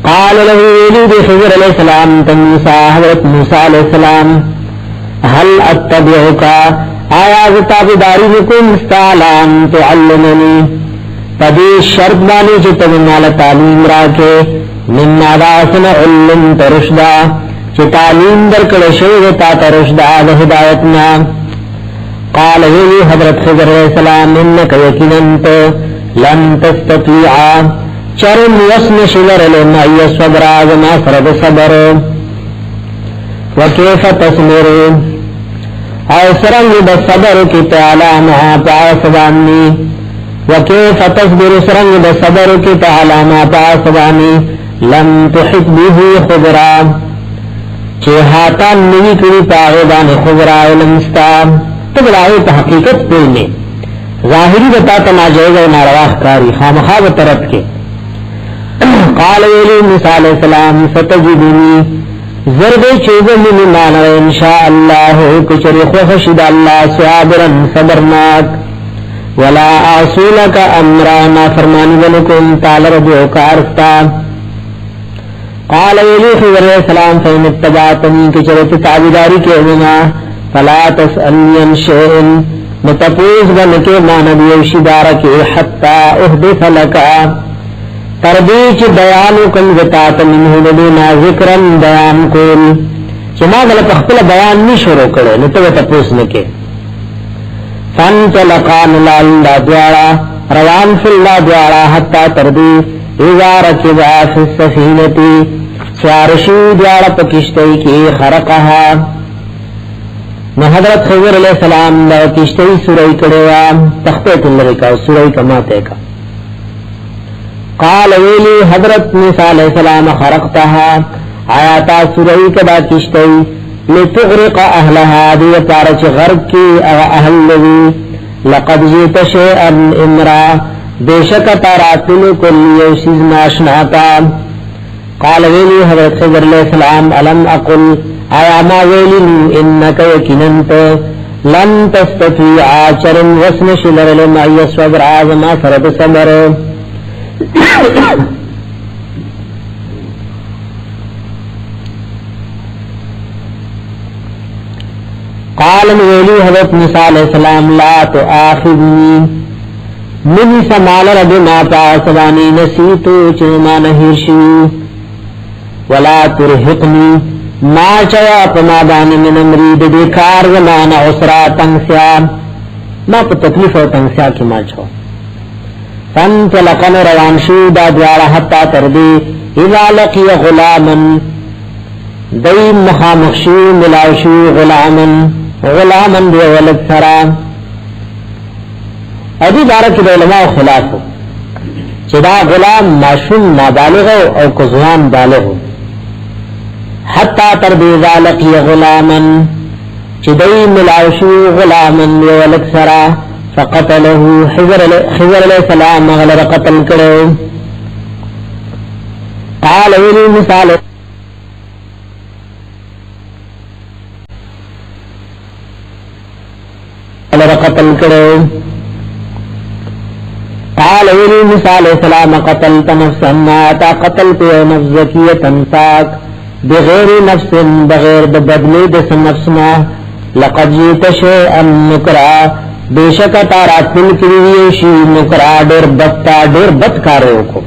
قال له ولید خضر علیہ السلام تموسیٰ حضرت موسیٰ علیہ السلام هل اتبعوکا آیا تابداری بکم استعلام تعلمنی پدی شرط بانی چی مال تعلیم راکے من ناداسن علم ترشدا چی تعلیم در کڑشوگتا ترشدا لہدایتنا قال ویلی حضرت خضر علیہ السلام انکا یکننت لن تستطیعا چرم وسن شلر لنعی صبر آزما سرد صبر وکیف تصمرون او سرنگ بصبر کی تعالی مہا پاسبانی وکیف تصبر سرنگ بصبر کی تعالی مہا پاسبانی لم تحط به خبرا چہاتان نوی کری پاغبان خبرا علمستا تبلائی پا حقیقت پوئنے ظاہری بتا تناجائز و نارواح کاری خامخواب ترد کے قال ویلی موسیٰ علیہ السلام ستجدنی زرد چوب من مانا انشاءاللہ کچری خوخشد اللہ صابرا صبرناک ولا آسولک امرانا فرمانی بلکم تالر دیوکارستا قال ویلی خضر علیہ السلام فین اتباتنی کچرت تعبیداری کے امنا فلا تسألنی عن شئن متپوز بنکے مانا دیوشدارکی حتی احدث لکا تردیچ بیانو کن وطاعت منہ لدینا ذکرن بیان کول چما غلط اختلا بیان نی شروع کرے نتو تپوس نکے فانطلقان اللہ دوارا روان فی اللہ دوارا حتی تردی اذا رکبا فی السفینتی چارشو دوارا پکشتی کی خرقها نو حضرت خضر علیہ السلام دا کشتی سورائی کڑیا تختیت اللہ کا سورائی کماتے کا قال ویلی حضرت موسیٰ علیہ السلام خرقتها آیاتا سورائی کدا کشتی لتغرق اہلها دی پارچ غرق کی اہل لذی لقد جیت شیئا امرا بیشک تاراتل کلی یوسیز ناشناتا قال ویلی حضرت خضر علیہ السلام علم اقل آیا ما ویلی انکا یکننت لن تستطیع چرن وسن شلر لمعی صبر آزما سرد صبر قال ویلی حضرت موسیٰ علیہ السلام لا تؤاخذنی من سمال رب ما پاسوانی نسیتو چما نهیرشی ولا ترهقنی ما چوا پمادان من امرید دیکار زمان عسرا تنگسیا ما پا تکلیف و تنگسیا کی ما چوا فانطلقن روانشو دا دوارا حتی تردی اذا لقی غلامن دی مخامخشو ملاوشو غلامن دی ولد سرام ادی بارک د علماء خلافو چې دا غلام معصوم نابالغ او کوزوان بالغ حتا تر دې ذالک غلامن چې دای ملاوشو غلامن ولک سرا فقتله خضر علیہ السلام غلر قتل کړو قال ویل مثال غلر قتل کړو قال ویلی موسیٰ علیہ السلام قتلت نفسا تا قتلت نفس زکیتا پاک بغیر نفس بغیر بدلی دس نفسنا لقد جیت شیئا نکرا بیشک تارا تل کریشی نکرا دیر بد کارو کو